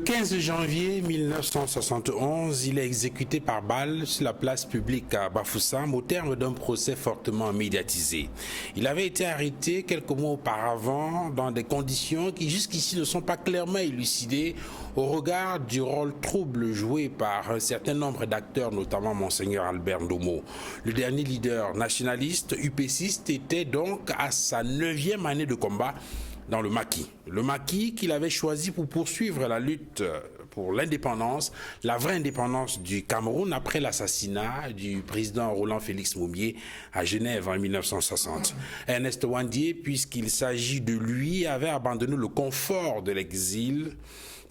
15 janvier 1971, il est exécuté par balle sur la place publique à Bafoussam au terme d'un procès fortement médiatisé. Il avait été arrêté quelques mois auparavant dans des conditions qui jusqu'ici ne sont pas clairement élucidées au regard du rôle trouble joué par un certain nombre d'acteurs, notamment Monseigneur Albert Ndomo. Le dernier leader nationaliste UPCiste était donc à sa 9e année de combat dans le maquis. Le maquis qu'il avait choisi pour poursuivre la lutte pour l'indépendance, la vraie indépendance du Cameroun après l'assassinat du président Roland Félix Moumié à Genève en 1960. Ernest Ouandié, puisqu'il s'agit de lui, avait abandonné le confort de l'exil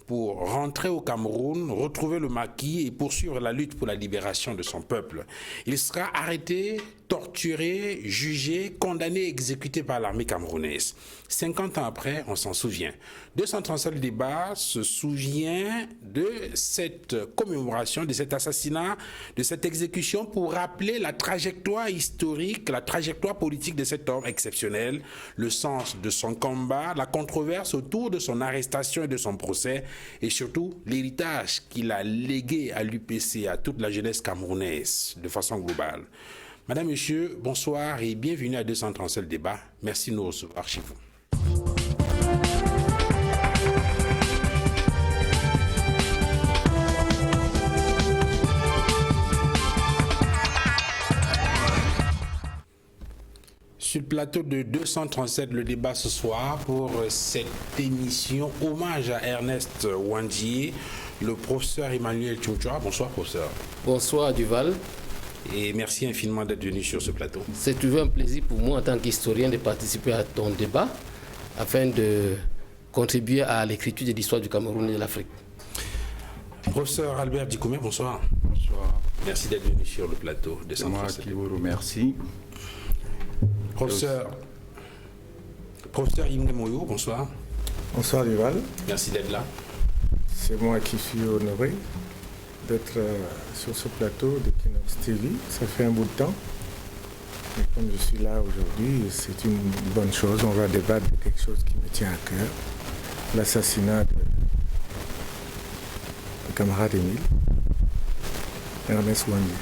pour rentrer au Cameroun, retrouver le maquis et poursuivre la lutte pour la libération de son peuple. Il sera arrêté, torturé, jugé, condamné, exécuté par l'armée camerounaise. 50 ans après, on s'en souvient. 237 débats se souvient de cette commémoration, de cet assassinat, de cette exécution pour rappeler la trajectoire historique, la trajectoire politique de cet homme exceptionnel, le sens de son combat, la controverse autour de son arrestation et de son procès, et surtout l'héritage qu'il a légué à l'UPC, à toute la jeunesse camerounaise de façon globale. Madame, Monsieur, bonsoir et bienvenue à 237 débats. Merci de nous recevoir chez vous. Sur le plateau de 237, le débat ce soir pour cette émission hommage à Ernest Ouandié, le professeur Emmanuel Tchouchoua. Bonsoir professeur. Bonsoir Duval. Et merci infiniment d'être venu sur ce plateau. C'est toujours un plaisir pour moi en tant qu'historien de participer à ton débat afin de contribuer à l'écriture de l'histoire du Cameroun et de l'Afrique. Professeur Albert Dikoumé, bonsoir. Bonsoir. Merci d'être venu sur le plateau de C'est moi qui vous remercie. Professeur Yves Moyo, bonsoir. Bonsoir Duval. Merci d'être là. C'est moi qui suis honoré d'être sur ce plateau de Kinox TV. Ça fait un bout de temps. Et comme je suis là aujourd'hui, c'est une bonne chose. On va débattre de quelque chose qui me tient à cœur. L'assassinat de camarade Émile, Ernest Ouandié.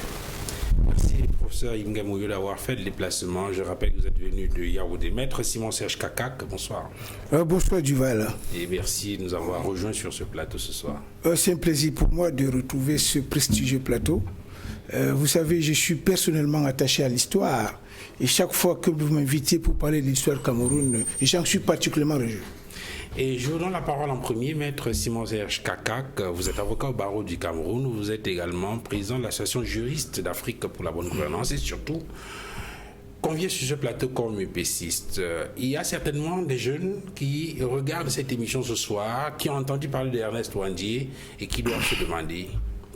Merci, professeur Yves Moyo, d'avoir fait le déplacement. Je rappelle que vous êtes venu de Yaoundé. Maître Simon-Serge Kakak, bonsoir. Bonsoir Duval. Et merci de nous avoir rejoints sur ce plateau ce soir. C'est un plaisir pour moi de retrouver ce prestigieux plateau. Vous savez, je suis personnellement attaché à l'histoire. Et chaque fois que vous m'invitez pour parler de l'histoire du Cameroun, j'en suis particulièrement réjoui. Et je vous donne la parole en premier, maître Simon-Serge Kakak. Vous êtes avocat au barreau du Cameroun. Vous êtes également président de l'association juriste d'Afrique pour la bonne gouvernance et surtout convié sur ce plateau comme UPCiste. Il y a certainement des jeunes qui regardent cette émission ce soir, qui ont entendu parler d'Ernest Ouandié et qui doivent se demander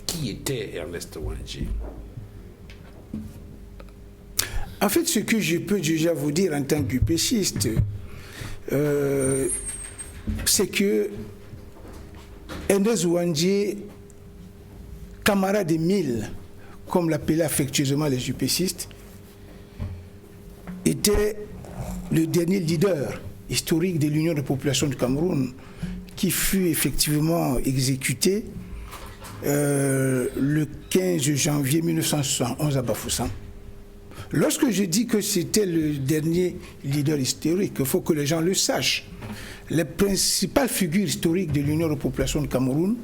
qui était Ernest Ouandié. En fait, ce que je peux déjà vous dire en tant qu'UPCiste, c'est que Ernest Ouandié, camarade d'Émile, comme l'appelaient affectueusement les UPCistes, était le dernier leader historique de l'Union des populations du Cameroun qui fut effectivement exécuté le 15 janvier 1971 à Bafoussam. Lorsque je dis que c'était le dernier leader historique, il faut que les gens le sachent. Les principales figures historiques de l'Union des populations du Cameroun,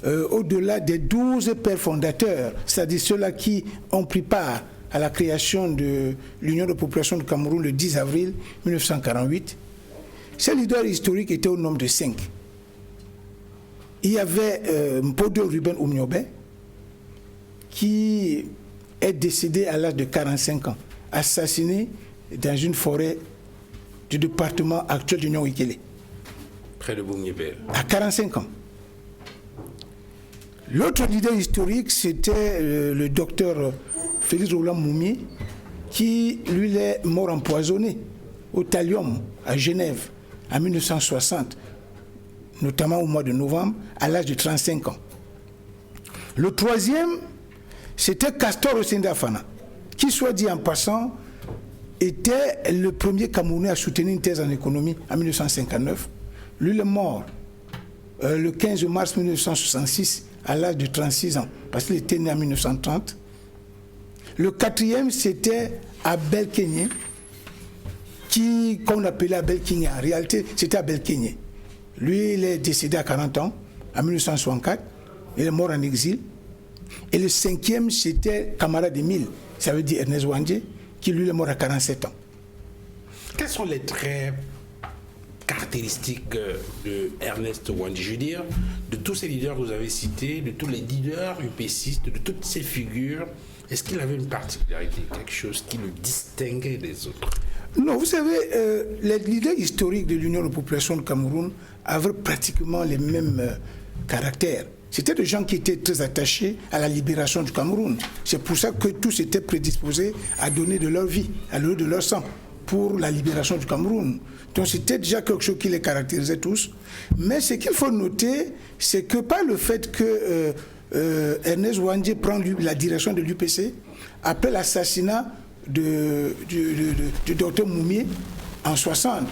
au-delà des 12 pères fondateurs, c'est-à-dire ceux-là qui ont pris part à la création de l'Union des populations du Cameroun le 10 avril 1948, ces leaders historiques étaient au nombre de 5. Il y avait Mpodo Ruben Oumniobé, qui est décédé à l'âge de 45 ans, assassiné dans une forêt du département actuel du Nord-Ikele. Près de Boumniébel. À 45 ans. L'autre leader historique, c'était le docteur Félix Roland Moumié, qui, lui, est mort empoisonné au thallium à Genève en 1960, notamment au mois de novembre, à l'âge de 35 ans. Le troisième, c'était Castor Osenda-Fana, qui, soit dit en passant, était le premier Camerounais à soutenir une thèse en économie en 1959. Lui, il est mort le 15 mars 1966 à l'âge de 36 ans, parce qu'il était né en 1930. Le quatrième, c'était Abel Kenyé, qu'on appelait Abel Kenyé. En réalité, c'était Abel Kenyé. Lui, il est décédé à 40 ans, en 1964. Il est mort en exil. Et le cinquième, c'était camarade Émile, ça veut dire Ernest Ouandjé, qui lui est mort à 47 ans. Quels sont les traits caractéristiques de Ernest Ouandjé? Je veux dire, de tous ces leaders que vous avez cités, de tous les leaders UPCistes, de toutes ces figures, est-ce qu'il avait une particularité, quelque chose qui le distinguait des autres? Non, vous savez, les leaders historiques de l'Union de population du Cameroun avaient pratiquement les mêmes caractères. C'était des gens qui étaient très attachés à la libération du Cameroun. C'est pour ça que tous étaient prédisposés à donner de leur vie, à donner de leur sang pour la libération du Cameroun. Donc c'était déjà quelque chose qui les caractérisait tous. Mais ce qu'il faut noter, c'est que par le fait que Ernest Ouandjé prend la direction de l'UPC, après l'assassinat du docteur Moumié en 60.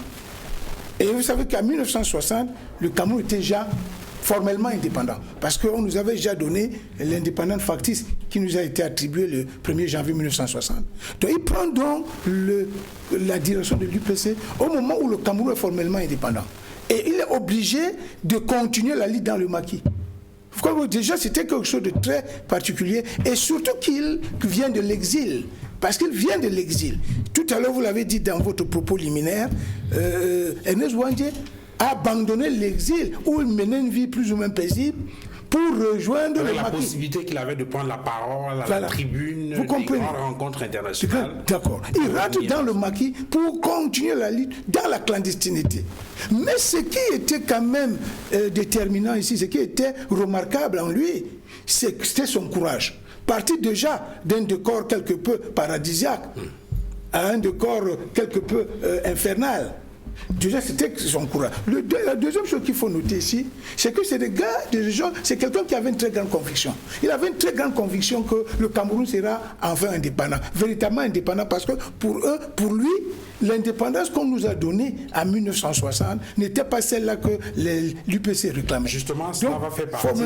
Et vous savez qu'en 1960, le Cameroun était déjà formellement indépendant, parce qu'on nous avait déjà donné l'indépendance factice qui nous a été attribuée le 1er janvier 1960. Donc il prend donc la direction de l'UPC au moment où le Cameroun est formellement indépendant. Et il est obligé de continuer la lutte dans le maquis. Déjà, c'était quelque chose de très particulier, et surtout qu'il vient de l'exil. Parce qu'il vient de l'exil. Tout à l'heure, vous l'avez dit dans votre propos liminaire, Ernest Ouandjé a abandonné l'exil, où il menait une vie plus ou moins paisible, pour rejoindre le la maquis. Possibilité qu'il avait de prendre la parole à la tribune des grandes rencontres internationales. D'accord. Il rentre dans le maquis pour continuer la lutte dans la clandestinité. Mais ce qui était quand même déterminant ici, ce qui était remarquable en lui, c'était son courage. Parti déjà d'un décor quelque peu paradisiaque à un décor quelque peu infernal. Déjà, c'était son courage. La deuxième chose qu'il faut noter ici, c'est que c'est des gens, c'est quelqu'un qui avait une très grande conviction. Il avait une très grande conviction que le Cameroun sera enfin indépendant, véritablement indépendant, parce que pour lui, l'indépendance qu'on nous a donnée en 1960 n'était pas celle-là que l'UPC réclamait. Justement, ça va faire partie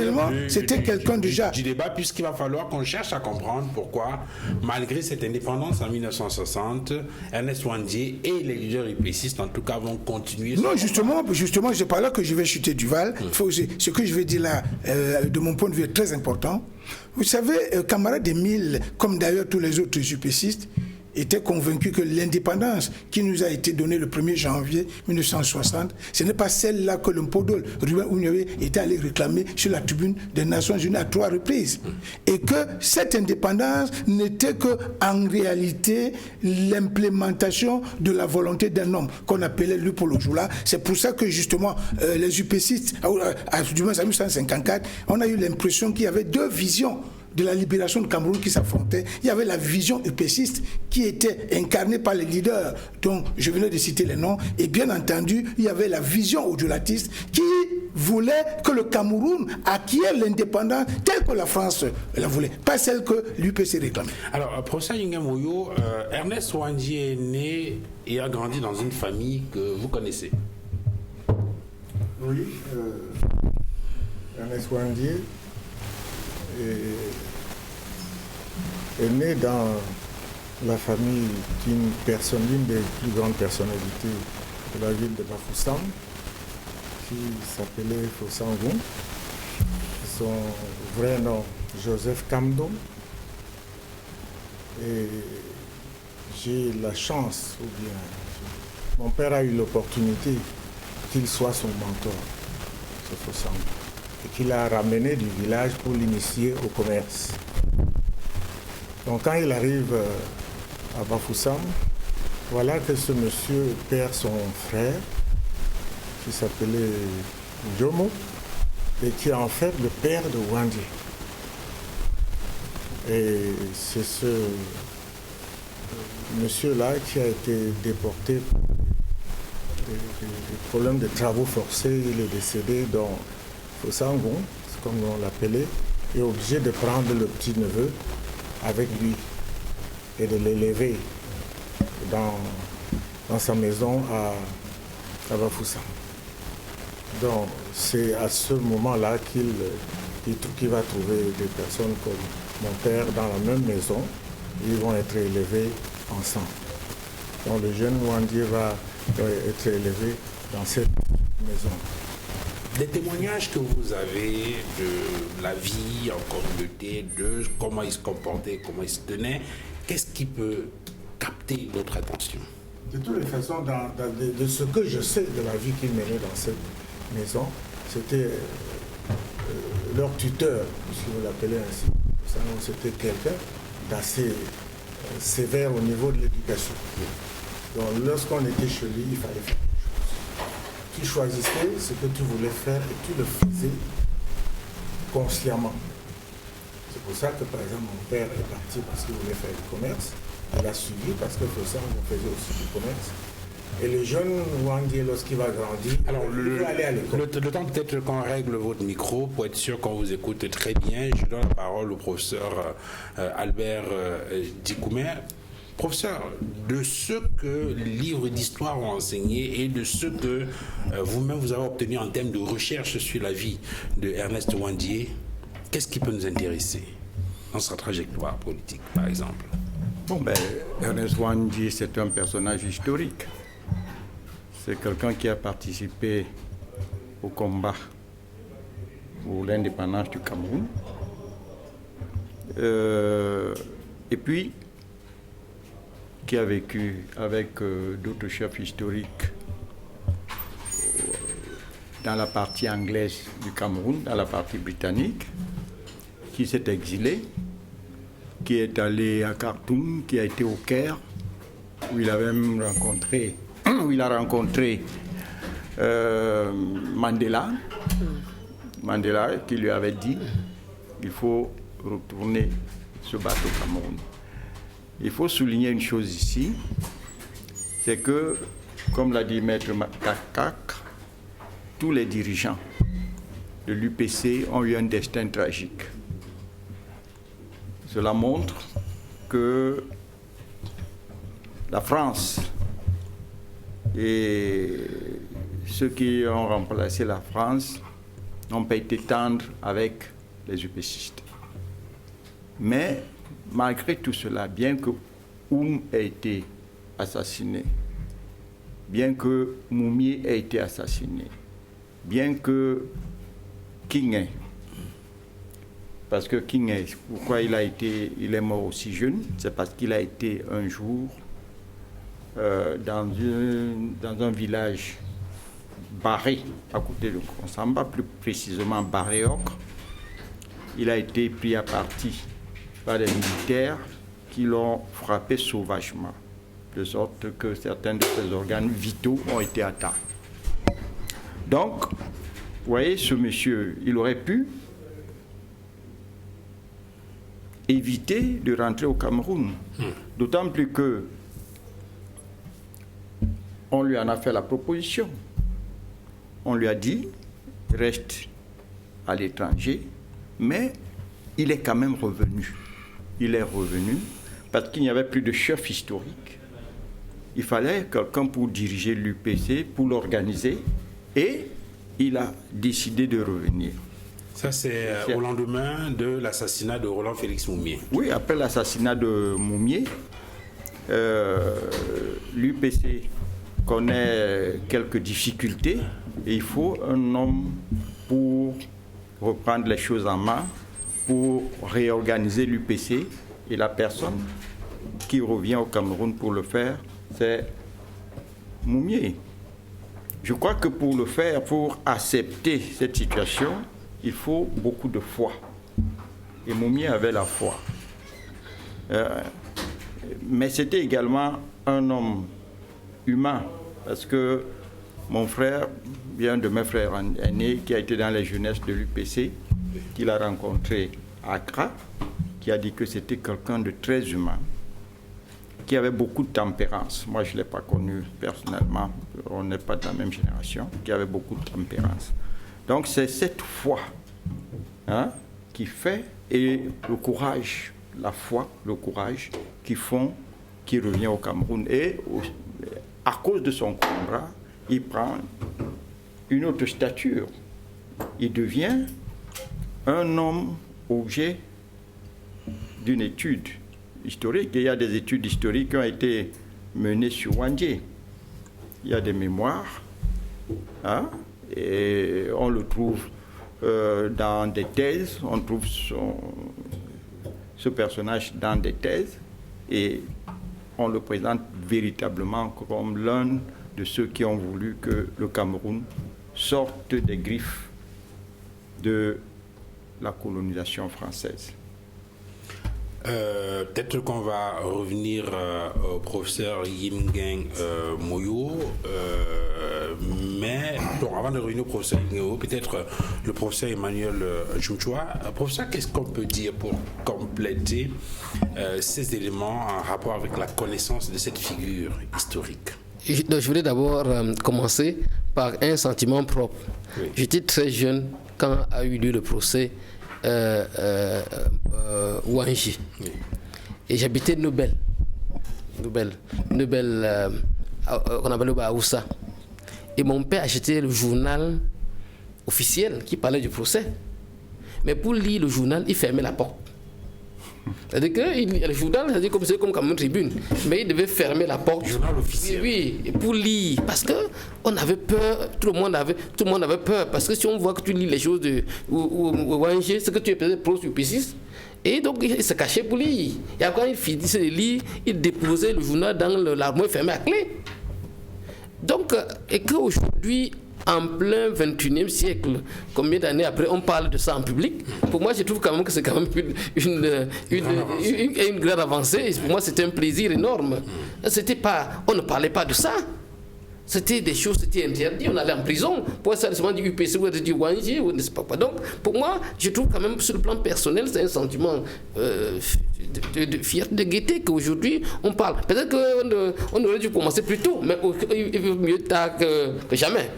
c'était quelqu'un déjà du débat, puisqu'il va falloir qu'on cherche à comprendre pourquoi, malgré cette indépendance en 1960, Ernest Ouandjé et les leaders UPCistes, en tout cas, vont continuer. Non, justement, c'est pas là que je vais chuter du Val. Ce que je vais dire là, de mon point de vue, est très important. Vous savez, camarade Émile, comme d'ailleurs tous les autres UPCistes, était convaincu que l'indépendance qui nous a été donnée le 1er janvier 1960, ce n'est pas celle-là que le Mpodol, Ruben Ouniavé, était allé réclamer sur la tribune des Nations Unies à 3 reprises. Et que cette indépendance n'était qu'en réalité l'implémentation de la volonté d'un homme qu'on appelait Lupolo Joula. C'est pour ça que justement les UPCistes, du moins en 1954, on a eu l'impression qu'il y avait deux visions de la libération du Cameroun qui s'affrontaient. Il y avait la vision UPCiste qui était incarnée par les leaders dont je venais de citer les noms, et bien entendu, il y avait la vision odiolatiste qui voulait que le Cameroun acquiert l'indépendance telle que la France la voulait, pas celle que l'UPC réclamait. Alors, professeur Yingamoyo, Ernest Ouandjé est né et a grandi dans une famille que vous connaissez. Oui, Ernest Ouandjé est né dans la famille l'une des plus grandes personnalités de la ville de Bafoussam, qui s'appelait Fossangon. Son vrai nom, Joseph Kamdom. Et j'ai la chance, ou bien mon père a eu l'opportunité qu'il soit son mentor, ce Fossangon, et qu'il a ramené du village pour l'initier au commerce. Donc quand il arrive à Bafoussam, voilà que ce monsieur perd son frère, qui s'appelait Jomo, et qui est en fait le père de Ouandjé. Et c'est ce monsieur-là qui a été déporté pour des problèmes de travaux forcés. Il est décédé dans Fossangon, comme on l'appelait, et obligé de prendre le petit-neveu avec lui et de l'élever dans sa maison à Bafoussam. Donc c'est à ce moment-là qu'il va trouver des personnes comme mon père dans la même maison. Ils vont être élevés ensemble. Donc le jeune Wandié va être élevé dans cette maison. Les témoignages que vous avez de la vie en communauté, de comment ils se comportaient, comment ils se tenaient, qu'est-ce qui peut capter votre attention? De toutes les façons, de ce que je sais de la vie qu'ils menaient dans cette maison, c'était leur tuteur, si vous l'appelez ainsi. C'était quelqu'un d'assez sévère au niveau de l'éducation. Donc lorsqu'on était chez lui, il fallait faire quelque chose. Tu choisissais ce que tu voulais faire et tu le faisais consciemment. C'est pour ça que par exemple mon père est parti parce qu'il voulait faire du commerce. Il a suivi parce que pour ça on faisait aussi du commerce. Et le jeune Wandié, lorsqu'il va grandir, alors, il va aller à l'école. Le temps peut-être qu'on règle votre micro pour être sûr qu'on vous écoute très bien. Je donne la parole au professeur Albert Dikoumé. Professeur, de ce que les livres d'histoire ont enseigné et de ce que vous-même vous avez obtenu en termes de recherche sur la vie de Ernest Wandié, qu'est-ce qui peut nous intéresser dans sa trajectoire politique, par exemple? Bon, Ernest Wandié, c'est un personnage historique. C'est quelqu'un qui a participé au combat pour l'indépendance du Cameroun. Et puis, qui a vécu avec d'autres chefs historiques dans la partie anglaise du Cameroun, dans la partie britannique, qui s'est exilé, qui est allé à Khartoum, qui a été au Caire, où il a même rencontré, Mandela. Mandela qui lui avait dit qu'il faut retourner se battre au Cameroun. Il faut souligner une chose ici, c'est que, comme l'a dit Maître Kakak, tous les dirigeants de l'UPC ont eu un destin tragique. Cela montre que la France et ceux qui ont remplacé la France n'ont pas été tendres avec les UPCistes. Mais malgré tout cela, bien que Oum ait été assassiné, bien que Moumié ait été assassiné, bien que King, parce que King, pourquoi il est mort aussi jeune, c'est parce qu'il a été un jour dans un village barré à côté de Konsamba, plus précisément Barré-Ocre. Il a été pris à partie par des militaires qui l'ont frappé sauvagement, de sorte que certains de ses organes vitaux ont été atteints. Donc, vous voyez, ce monsieur, il aurait pu éviter de rentrer au Cameroun. D'autant plus que on lui en a fait la proposition. On lui a dit, reste à l'étranger, mais il est quand même revenu. Il est revenu parce qu'il n'y avait plus de chef historique. Il fallait quelqu'un pour diriger l'UPC, pour l'organiser, et il a décidé de revenir. Ça, c'est au lendemain de l'assassinat de Roland Félix Moumié. Oui, après l'assassinat de Moumié, l'UPC connaît quelques difficultés et il faut un homme pour reprendre les choses en main, pour réorganiser l'UPC. Et la personne qui revient au Cameroun pour le faire, c'est Moumié. Je crois que pour le faire, pour accepter cette situation, il faut beaucoup de foi. Et Moumié avait la foi. Mais c'était également un homme humain, parce que mon frère vient de mes frères aînés qui a été dans les jeunesses de l'UPC, qu'il a rencontré à Accra, qui a dit que c'était quelqu'un de très humain, qui avait beaucoup de tempérance. Moi, je ne l'ai pas connu personnellement, on n'est pas de la même génération, qui avait beaucoup de tempérance. Donc, c'est cette foi qui fait, et le courage, la foi, le courage, qui font qu'il revient au Cameroun. Et à cause de son combat, il prend une autre stature. Il devient un homme objet d'une étude historique. Et il y a des études historiques qui ont été menées sur Wandje. Il y a des mémoires, hein, et on le trouve dans des thèses, on trouve ce personnage dans des thèses, et on le présente véritablement comme l'un de ceux qui ont voulu que le Cameroun sorte des griffes de la colonisation française. Peut-être qu'on va revenir au professeur Yimgeng Moyo, mais bon, avant de revenir au professeur Yimgeng Moyo, peut-être le professeur Emmanuel Djoumchoua. Professeur, qu'est-ce qu'on peut dire pour compléter ces éléments en rapport avec la connaissance de cette figure historique? Je voulais d'abord commencer par un sentiment propre. Oui. J'étais très jeune quand a eu lieu le procès Wandje. Oui. Et j'habitais Nobel, qu'on appelle le Baoussa. Et mon père achetait le journal officiel qui parlait du procès. Mais pour lire le journal, il fermait la porte. C'est-à-dire que le journal, c'est comme une tribune, mais il devait fermer la porte. Le journal officiel. Oui, pour lire, parce que on avait peur, tout le monde avait peur, parce que si on voit que tu lis les choses de Wandje, c'est que tu es peut-être pro-supéciste, et donc il se cachait pour lire. Et après, quand il finissait de lire, il déposait le journal dans l'armoire fermée à clé. Donc, et qu'aujourd'hui, en plein 21e siècle, combien d'années après, on parle de ça en public. Pour moi, je trouve quand même que c'est quand même une grande avancée. Et pour moi, c'était un plaisir énorme. On ne parlait pas de ça. C'était des choses, c'était interdit. On allait en prison pour ça, seulement du UPC ou du Wandje ou ne sais pas quoi. Donc, pour moi, je trouve quand même sur le plan personnel, c'est un sentiment de fierté, de gaieté qu'aujourd'hui on parle. Peut-être qu'on aurait dû commencer plus tôt, mais il vaut mieux tard que jamais.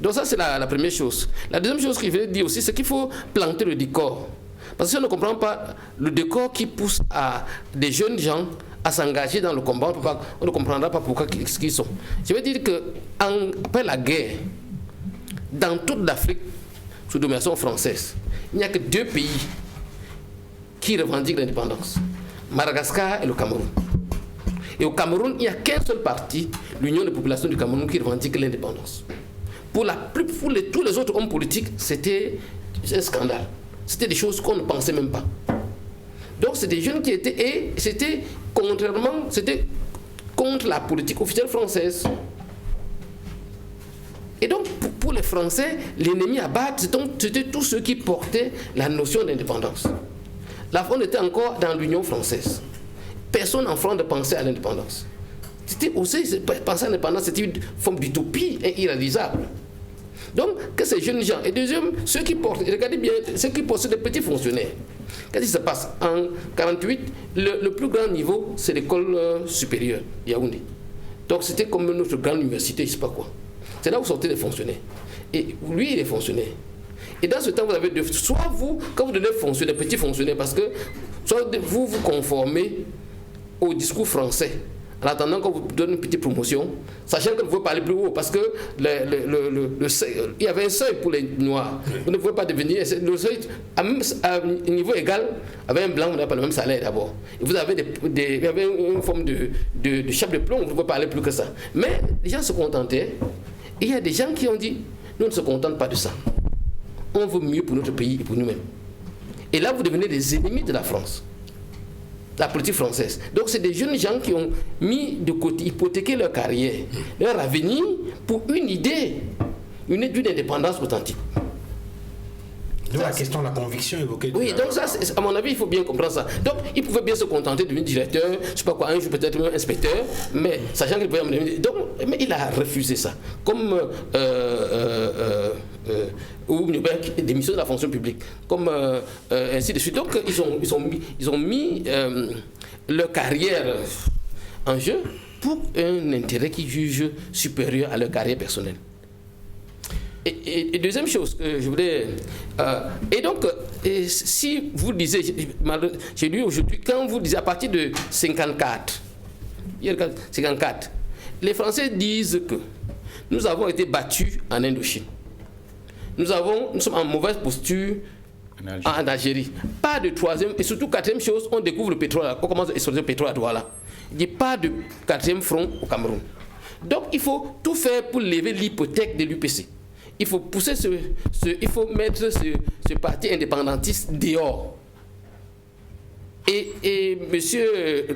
Donc ça, c'est la première chose. La deuxième chose qu'il fallait dire aussi, c'est qu'il faut planter le décor. Parce que si on ne comprend pas le décor qui pousse à des jeunes gens à s'engager dans le combat, on ne comprendra pas pourquoi ce qu'ils sont. Je veux dire qu'après la guerre, dans toute l'Afrique sous domination française, il n'y a que 2 pays qui revendiquent l'indépendance. Madagascar et le Cameroun. Et au Cameroun, il n'y a qu'un seul parti, l'Union des populations du Cameroun, qui revendique l'indépendance. Pour tous les autres hommes politiques, c'était un scandale. C'était des choses qu'on ne pensait même pas. Donc c'est des jeunes qui étaient... Et c'était contre la politique officielle française. Et donc pour les Français, l'ennemi à battre, c'était tous ceux qui portaient la notion d'indépendance. Là, on était encore dans l'Union française. Personne en France ne pensait à l'indépendance. C'était aussi, penser à l'indépendance, c'était une forme d'utopie irréalisable. Donc, que ces jeunes gens, et deuxième, ceux qui portent, regardez bien, ceux qui portent des petits fonctionnaires. Qu'est-ce qui se passe? En 1948, le plus grand niveau, c'est l'école supérieure, Yaoundé. Donc, c'était comme notre grande université, je ne sais pas quoi. C'est là où sortaient les fonctionnaires. Et lui, il est fonctionnaire. Et dans ce temps, vous avez soit vous, quand vous devenez fonctionnaire, petit fonctionnaire, parce que soit vous vous conformez au discours français, en attendant qu'on vous donne une petite promotion, sachant que vous ne pouvez pas aller plus haut, parce que il y avait un seuil pour les Noirs. Vous ne pouvez pas devenir... Le seuil, à un niveau égal, avec un blanc, vous n'avez pas le même salaire d'abord. Et vous avez il y avait une forme de chape de plomb, vous ne pouvez pas aller plus que ça. Mais les gens se contentaient. Et il y a des gens qui ont dit, nous ne se contentent pas de ça. On veut mieux pour notre pays et pour nous-mêmes. Et là, vous devenez des ennemis de la France. La politique française. Donc c'est des jeunes gens qui ont mis de côté, hypothéqué leur carrière, leur avenir pour une idée d'une indépendance authentique. Donc la question de la conviction évoquée. Oui, donc ça, à mon avis, il faut bien comprendre ça. Donc il pouvait bien se contenter de devenir directeur, je ne sais pas quoi, un jour peut-être même inspecteur, mais sachant qu'il pouvait amener. Donc, mais il a refusé ça. Comme ou démission de la fonction publique, comme ainsi de suite. Donc ils ont mis leur carrière en jeu pour un intérêt qu'ils jugent supérieur à leur carrière personnelle. Et deuxième chose que je voulais... et donc, si vous disiez, j'ai lu aujourd'hui, quand vous disiez à partir de 54, les Français disent que nous avons été battus en Indochine. nous sommes en mauvaise posture en Algérie. Pas de troisième, et surtout quatrième chose, on découvre le pétrole, on commence à exploiter le pétrole à Douala. Il n'y a pas de quatrième front au Cameroun. Donc il faut tout faire pour lever l'hypothèque de l'UPC. Il faut pousser il faut mettre ce parti indépendantiste dehors. Et monsieur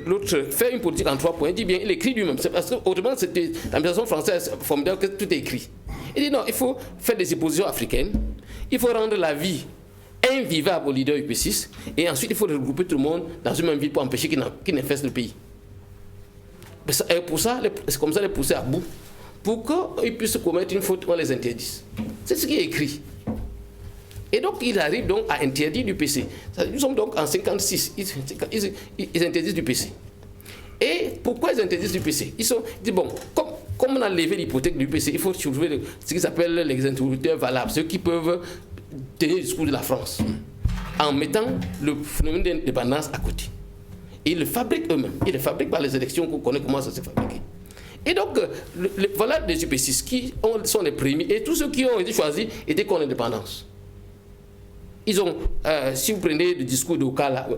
l'autre fait une politique en 3 points, il dit bien, il écrit lui-même, parce que autrement c'était l'administration française formidable que tout est écrit. Il dit non, il faut faire des oppositions africaines, il faut rendre la vie invivable aux leaders UP6, et ensuite il faut regrouper tout le monde dans une même ville pour empêcher qu'ils n'infestent le pays. Et pour ça, c'est comme ça les pousser à bout. Pour qu'ils puissent commettre une faute, on les interdise. C'est ce qui est écrit. Et donc, il arrive donc à interdire l'UPC. Nous sommes donc en 56. Ils interdisent l'UPC. Et pourquoi ils interdisent l'UPC? Ils disent, bon, comme on a levé l'hypothèque de l'UPC, il faut trouver ce qu'ils appellent les interlocuteurs valables, ceux qui peuvent tenir le discours de la France, en mettant le phénomène d'indépendance à côté. Et ils le fabriquent eux-mêmes. Ils le fabriquent par les élections qu'on connaît comment ça s'est fabriqué. Et donc, voilà des UP6 qui sont les premiers. Et tous ceux qui ont été choisis étaient contre l'indépendance. Ils ont, si vous prenez le discours d'Okala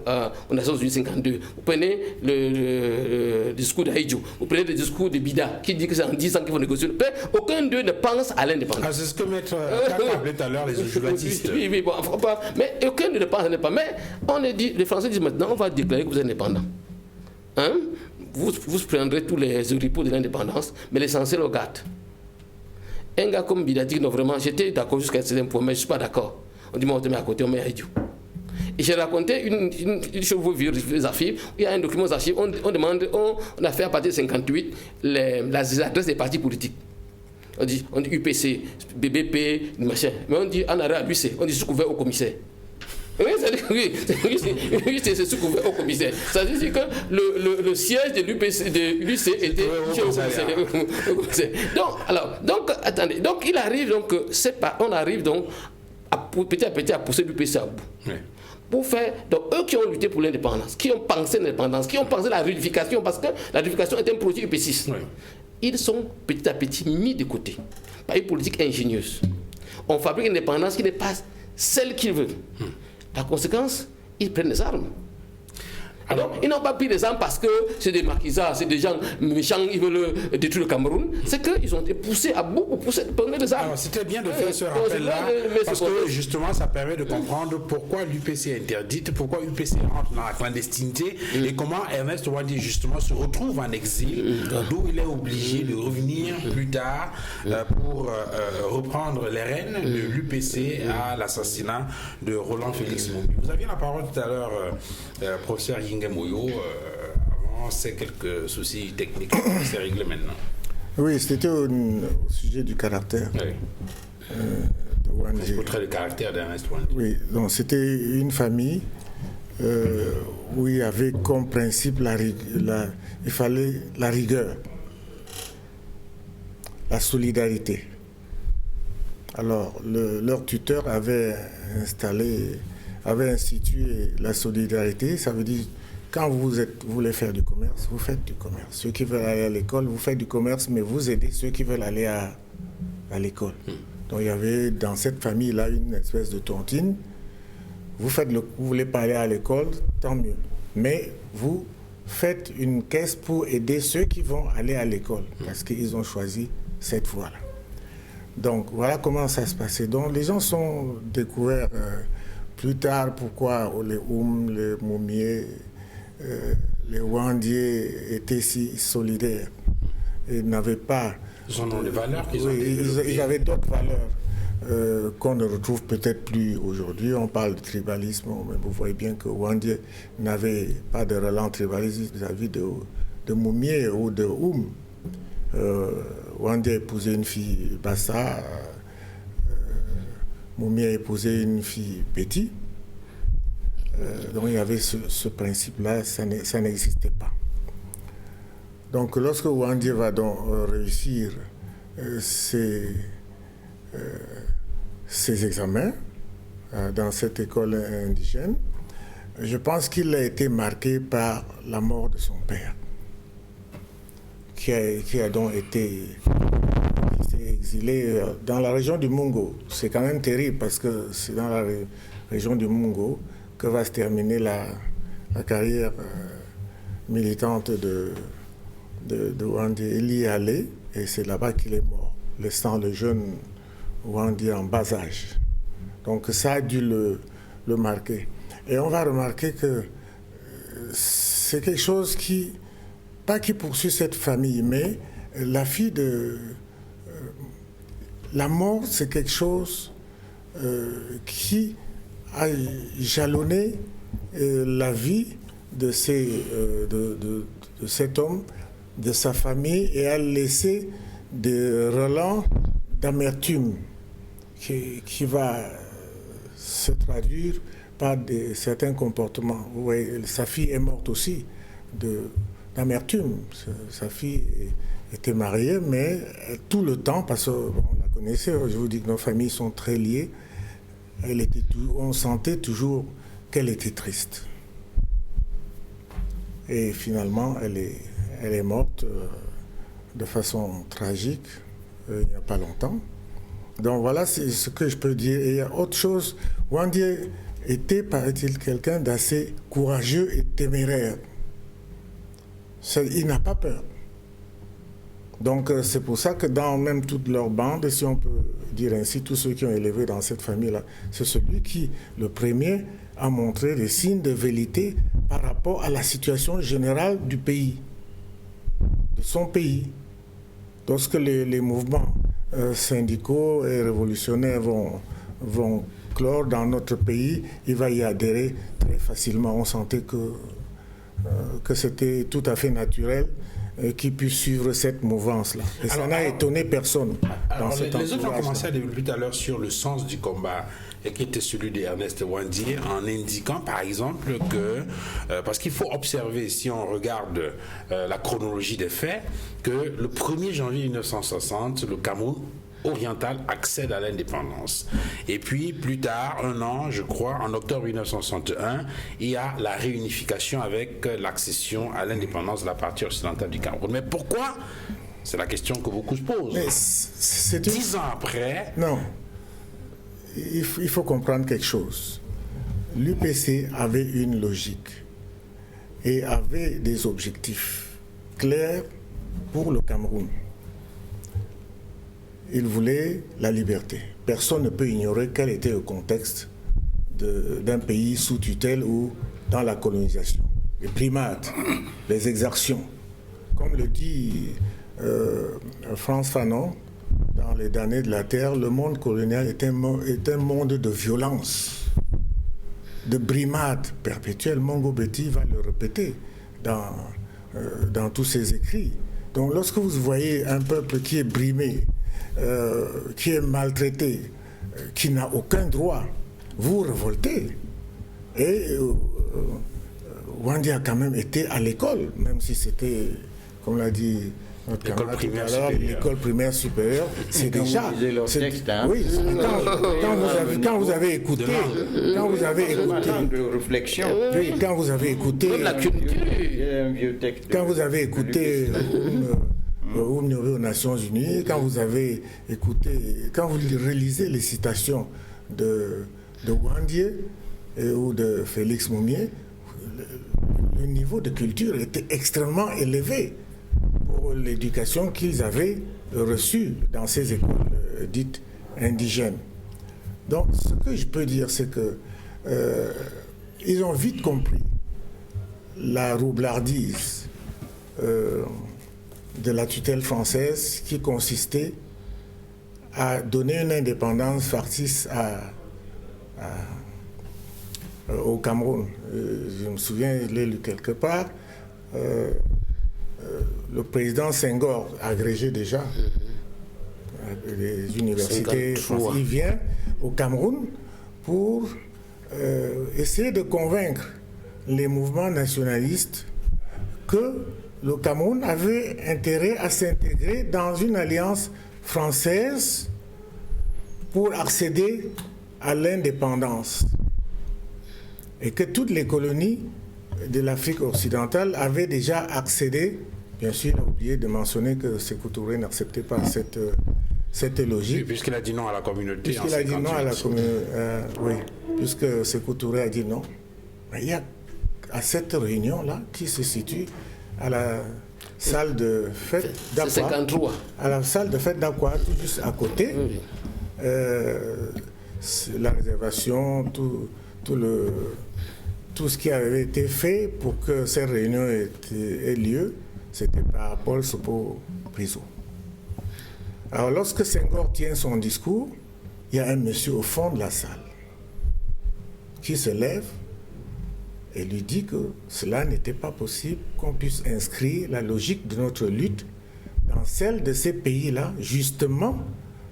aux Nations Unies 52, vous prenez le discours d'Aïdjo, vous prenez le discours de Bida, qui dit que c'est en 10 ans qu'il faut négocier le paix, aucun d'eux ne pense à l'indépendance. C'est ce que Maître Kaka appelait tout à l'heure les journalistes. Oui, bon, mais aucun d'eux ne pense à l'indépendance. Mais on est dit, les Français disent maintenant, on va déclarer que vous êtes indépendant. Hein? Vous prendrez tous les oripeaux de l'indépendance, mais l'essentiel au garde. Un gars comme Bida dit, non, vraiment, j'étais d'accord jusqu'à un certain point, mais je ne suis pas d'accord. On dit, moi, on te met à côté, on met à Aïdjo. Et j'ai raconté une chose, vous verrez les archives, il y a un document aux archives, on a fait à partir de 58 les adresses des partis politiques. On dit UPC, BBP, machin. Mais on dit en arrêt à l'UC, on dit sous-couvert au commissaire. Oui, c'est sous-couvert au commissaire. Ça veut dire que le siège de l'UC était chez le commissaire. Donc, attendez. Donc, il arrive, on arrive donc petit à petit à pousser l'UPC à bout. Oui. Pour faire, donc eux qui ont lutté pour l'indépendance, qui ont pensé l'indépendance, qui ont pensé la réunification, parce que la réunification est un projet UP6, oui. Ils sont petit à petit mis de côté par une politique ingénieuse. On fabrique une indépendance qui n'est pas celle qu'ils veulent. La conséquence, ils prennent les armes. Alors, ils n'ont pas pris les armes parce que c'est des maquisards, c'est des gens méchants, ils veulent détruire le Cameroun. C'est qu'ils ont été poussés à bout pour prendre les armes. Alors, c'était bien de faire ce rappel-là, parce que justement, ça permet de comprendre pourquoi l'UPC est interdite, pourquoi l'UPC rentre dans la clandestinité, et comment Ernest Ouandi, justement, se retrouve en exil, d'où il est obligé de revenir plus tard pour reprendre les rênes de l'UPC à l'assassinat de Roland Félix Mombi. Vous aviez la parole tout à l'heure, professeur Moyo, avant c'est quelques soucis techniques, c'est réglé maintenant. Oui, c'était au sujet du caractère. Oui. C'est pour le caractère d'Ernest Ouandi. Oui, donc c'était une famille où il y avait comme principe il fallait la rigueur, la solidarité. Alors, leur tuteur avait institué la solidarité, ça veut dire quand vous voulez faire du commerce, vous faites du commerce. Ceux qui veulent aller à l'école, vous faites du commerce, mais vous aidez ceux qui veulent aller à l'école. Donc il y avait dans cette famille-là une espèce de tontine. Vous voulez pas aller à l'école, tant mieux. Mais vous faites une caisse pour aider ceux qui vont aller à l'école, parce qu'ils ont choisi cette voie-là. Donc voilà comment ça se passait. Donc les gens sont découverts plus tard pourquoi les les Moumiers, les Ouandiers étaient si solidaires. Ils n'avaient pas... Ils ont des valeurs qu'ils ont ils avaient d'autres valeurs qu'on ne retrouve peut-être plus aujourd'hui. On parle de tribalisme, mais vous voyez bien que Ouandier n'avait pas de relent tribaliste vis-à-vis de Moumier ou de Oum. Ouandier a épousé une fille Bassa, Moumier a épousé une fille Petit. Donc il y avait ce principe-là, ça n'existait pas. Donc lorsque Ouandier va donc réussir ses examens dans cette école indigène, je pense qu'il a été marqué par la mort de son père, qui a donc été été exilé dans la région du Mungo. C'est quand même terrible parce que c'est dans la région du Mungo que va se terminer la carrière militante de Wandi. Il y est allé et c'est là-bas qu'il est mort, laissant le jeune Wandi en bas âge. Donc ça a dû le marquer. Et on va remarquer que c'est quelque chose pas qui poursuit cette famille, mais la fille de... la mort, c'est quelque chose qui a jalonné la vie de cet homme, de sa famille, et a laissé des relents d'amertume qui va se traduire par certains comportements. Vous voyez, sa fille est morte aussi d'amertume. Sa fille était mariée, mais tout le temps, parce qu'on la connaissait, je vous dis que nos familles sont très liées, on sentait toujours qu'elle était triste. Et finalement, elle est morte de façon tragique il n'y a pas longtemps. Donc voilà, c'est ce que je peux dire. Et il y a autre chose. Wandi était, paraît-il, quelqu'un d'assez courageux et téméraire. Il n'a pas peur. Donc c'est pour ça que dans même toute leur bande, si on peut dire ainsi, tous ceux qui ont élevé dans cette famille-là, c'est celui qui, le premier, a montré des signes de vérité par rapport à la situation générale du pays, de son pays. Lorsque les mouvements syndicaux et révolutionnaires vont clore dans notre pays, il va y adhérer très facilement. On sentait que c'était tout à fait naturel qu'il puisse suivre cette mouvance-là. Et ça n'a étonné personne. Les autres ont commencé à développer tout à l'heure sur le sens du combat qui était celui d'Ernest Wandi, en indiquant par exemple que, parce qu'il faut observer, si on regarde la chronologie des faits, que le 1er janvier 1960, le Cameroun oriental accède à l'indépendance. Et puis, plus tard, un an, je crois, en octobre 1961, il y a la réunification avec l'accession à l'indépendance de la partie occidentale du Cameroun. Mais pourquoi? C'est la question que beaucoup se posent. 10 ans après... Non. Il faut comprendre quelque chose. L'UPC avait une logique et avait des objectifs clairs pour le Cameroun. Il voulait la liberté. Personne ne peut ignorer quel était le contexte d'un pays sous tutelle ou dans la colonisation. Les primates, les exactions. Comme le dit Frantz Fanon, dans Les damnés de la terre, le monde colonial est un monde de violence, de brimade perpétuelle. Mongo Betty va le répéter dans tous ses écrits. Donc lorsque vous voyez un peuple qui est brimé, qui est maltraité, qui n'a aucun droit, vous révoltez. Et Wandi a quand même été à l'école, même si c'était, comme l'a dit notre camarade tout à l'heure, l'école primaire supérieure, c'est déjà... Oui, quand vous avez écouté... Quand vous avez écouté... de réflexion. Oui, quand vous avez écouté... Quand vous avez écouté... aux Nations Unies, quand vous avez écouté, quand vous relisez les citations de Wandi ou de Félix Moumié, le niveau de culture était extrêmement élevé pour l'éducation qu'ils avaient reçue dans ces écoles dites indigènes. Donc, ce que je peux dire, c'est que ils ont vite compris la roublardise de la tutelle française qui consistait à donner une indépendance factice au Cameroun. Je me souviens, je l'ai lu quelque part, le président Senghor, agrégé déjà, les universités françaises, il vient au Cameroun pour essayer de convaincre les mouvements nationalistes que le Cameroun avait intérêt à s'intégrer dans une alliance française pour accéder à l'indépendance. Et que toutes les colonies de l'Afrique occidentale avaient déjà accédé. Bien sûr, il a oublié de mentionner que Sékou Touré n'acceptait pas c'était logique. Oui, puisqu'il a dit non à la communauté. Puisqu'il a dit non à la communauté, oui, puisque Sékou Touré a dit non. Mais il y a à cette réunion-là, qui se situe à la salle de fête d'Aqua. C'est 53. À la salle de fête d'Aqua, tout juste à côté. Oui. La réservation, tout ce qui avait été fait pour que cette réunion ait lieu, c'était par Paul Sopo Priso. Alors lorsque Senghor tient son discours, il y a un monsieur au fond de la salle qui se lève et lui dit que cela n'était pas possible qu'on puisse inscrire la logique de notre lutte dans celle de ces pays-là, justement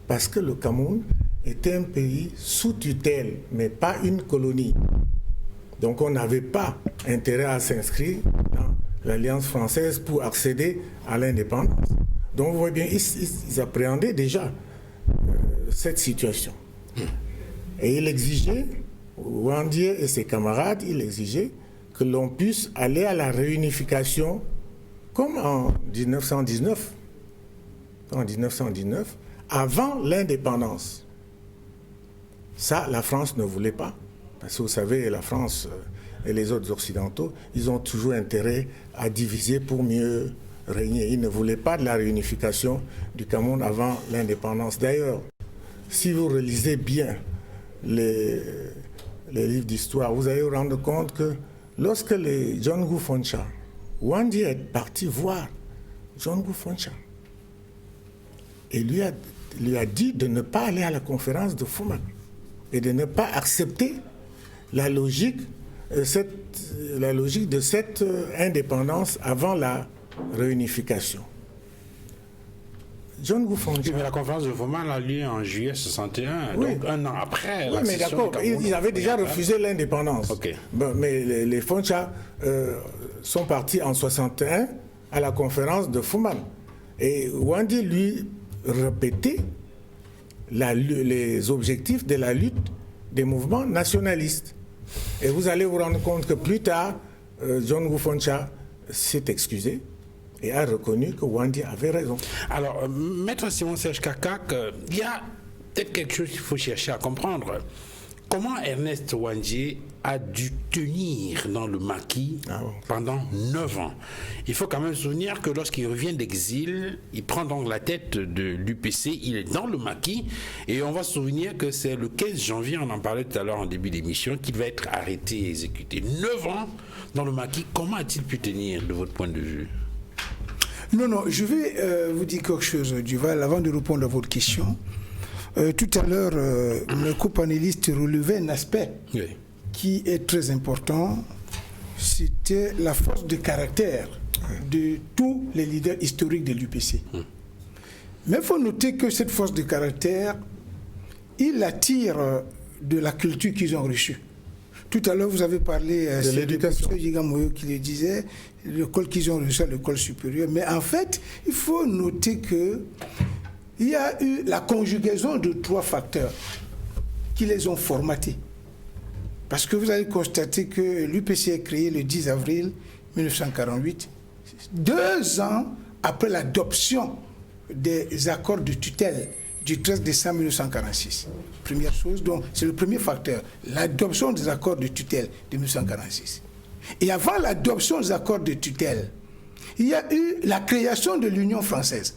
parce que le Cameroun était un pays sous tutelle, mais pas une colonie. Donc on n'avait pas intérêt à s'inscrire dans l'Alliance française pour accéder à l'indépendance. Donc vous voyez bien, ils appréhendaient déjà cette situation. Et il exigeait, Ouandié et ses camarades, il exigeait que l'on puisse aller à la réunification comme en 1919. En 1919, avant l'indépendance. Ça, la France ne voulait pas. Parce que vous savez, la France et les autres occidentaux, ils ont toujours intérêt à diviser pour mieux régner. Ils ne voulaient pas de la réunification du Cameroun avant l'indépendance. D'ailleurs, si vous relisez bien les livres d'histoire, vous allez vous rendre compte que lorsque les John Gu Foncha, Ouandié est parti voir John Gu Foncha et lui a dit de ne pas aller à la conférence de Fouman et de ne pas accepter la logique de cette indépendance avant la réunification. John Gu Foncha. Mais la conférence de Fouman a lieu en juillet 61, oui. donc un an après. Oui, mais d'accord, ils avaient déjà refusé l'indépendance. Okay. Bon, mais les Foncha sont partis en 61 à la conférence de Fouman. Et Ouandié lui répétait les objectifs de la lutte des mouvements nationalistes. Et vous allez vous rendre compte que plus tard, John Gu Foncha s'est excusé et a reconnu que Ouandié avait raison. Alors, Maître Simon-Serge Kakak, il y a peut-être quelque chose qu'il faut chercher à comprendre. Comment Ernest Ouandié a dû tenir dans le maquis pendant 9 ans? Il faut quand même se souvenir que lorsqu'il revient d'exil, il prend donc la tête de l'UPC, il est dans le maquis, et on va se souvenir que c'est le 15 janvier, on en parlait tout à l'heure en début d'émission, qu'il va être arrêté et exécuté. 9 ans dans le maquis, comment a-t-il pu tenir de votre point de vue? Non, je vais vous dire quelque chose, Duval, avant de répondre à votre question. Tout à l'heure, mes copanélistes relevaient un aspect qui est très important, c'était la force de caractère de tous les leaders historiques de l'UPC. Mais il faut noter que cette force de caractère, ils la tirent de la culture qu'ils ont reçue. Tout à l'heure, vous avez parlé de l'éducation. C'est Yigamoyo qui le disait, l'école qu'ils ont reçue à l'école supérieure. Mais en fait, il faut noter que il y a eu la conjugaison de 3 facteurs qui les ont formatés. Parce que vous allez constater que l'UPC est créé le 10 avril 1948, 2 ans après l'adoption des accords de tutelle du 13 décembre 1946. Première chose, donc c'est le premier facteur, l'adoption des accords de tutelle de 1946. Et avant l'adoption des accords de tutelle, il y a eu la création de l'Union française,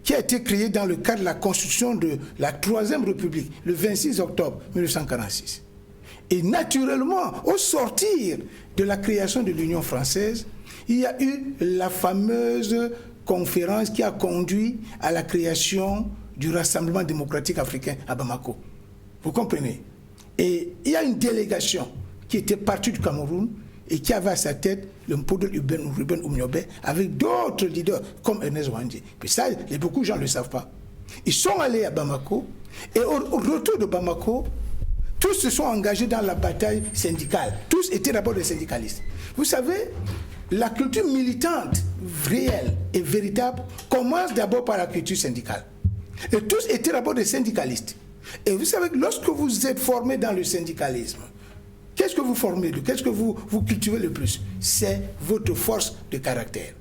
qui a été créée dans le cadre de la constitution de la Troisième République, le 26 octobre 1946. Et naturellement, au sortir de la création de l'Union française, il y a eu la fameuse conférence qui a conduit à la création du Rassemblement démocratique africain à Bamako. Vous comprenez? Et il y a une délégation qui était partie du Cameroun et qui avait à sa tête le Mpodol Ruben Oumniobé avec d'autres leaders comme Ernest Ouandié. Puis ça, beaucoup de gens ne le savent pas. Ils sont allés à Bamako et au retour de Bamako, tous se sont engagés dans la bataille syndicale. Tous étaient d'abord des syndicalistes. Vous savez, la culture militante réelle et véritable commence d'abord par la culture syndicale. Et tous étaient d'abord des syndicalistes. Et vous savez que lorsque vous êtes formé dans le syndicalisme, qu'est-ce que vous formez? Qu'est-ce que vous cultivez le plus? C'est votre force de caractère.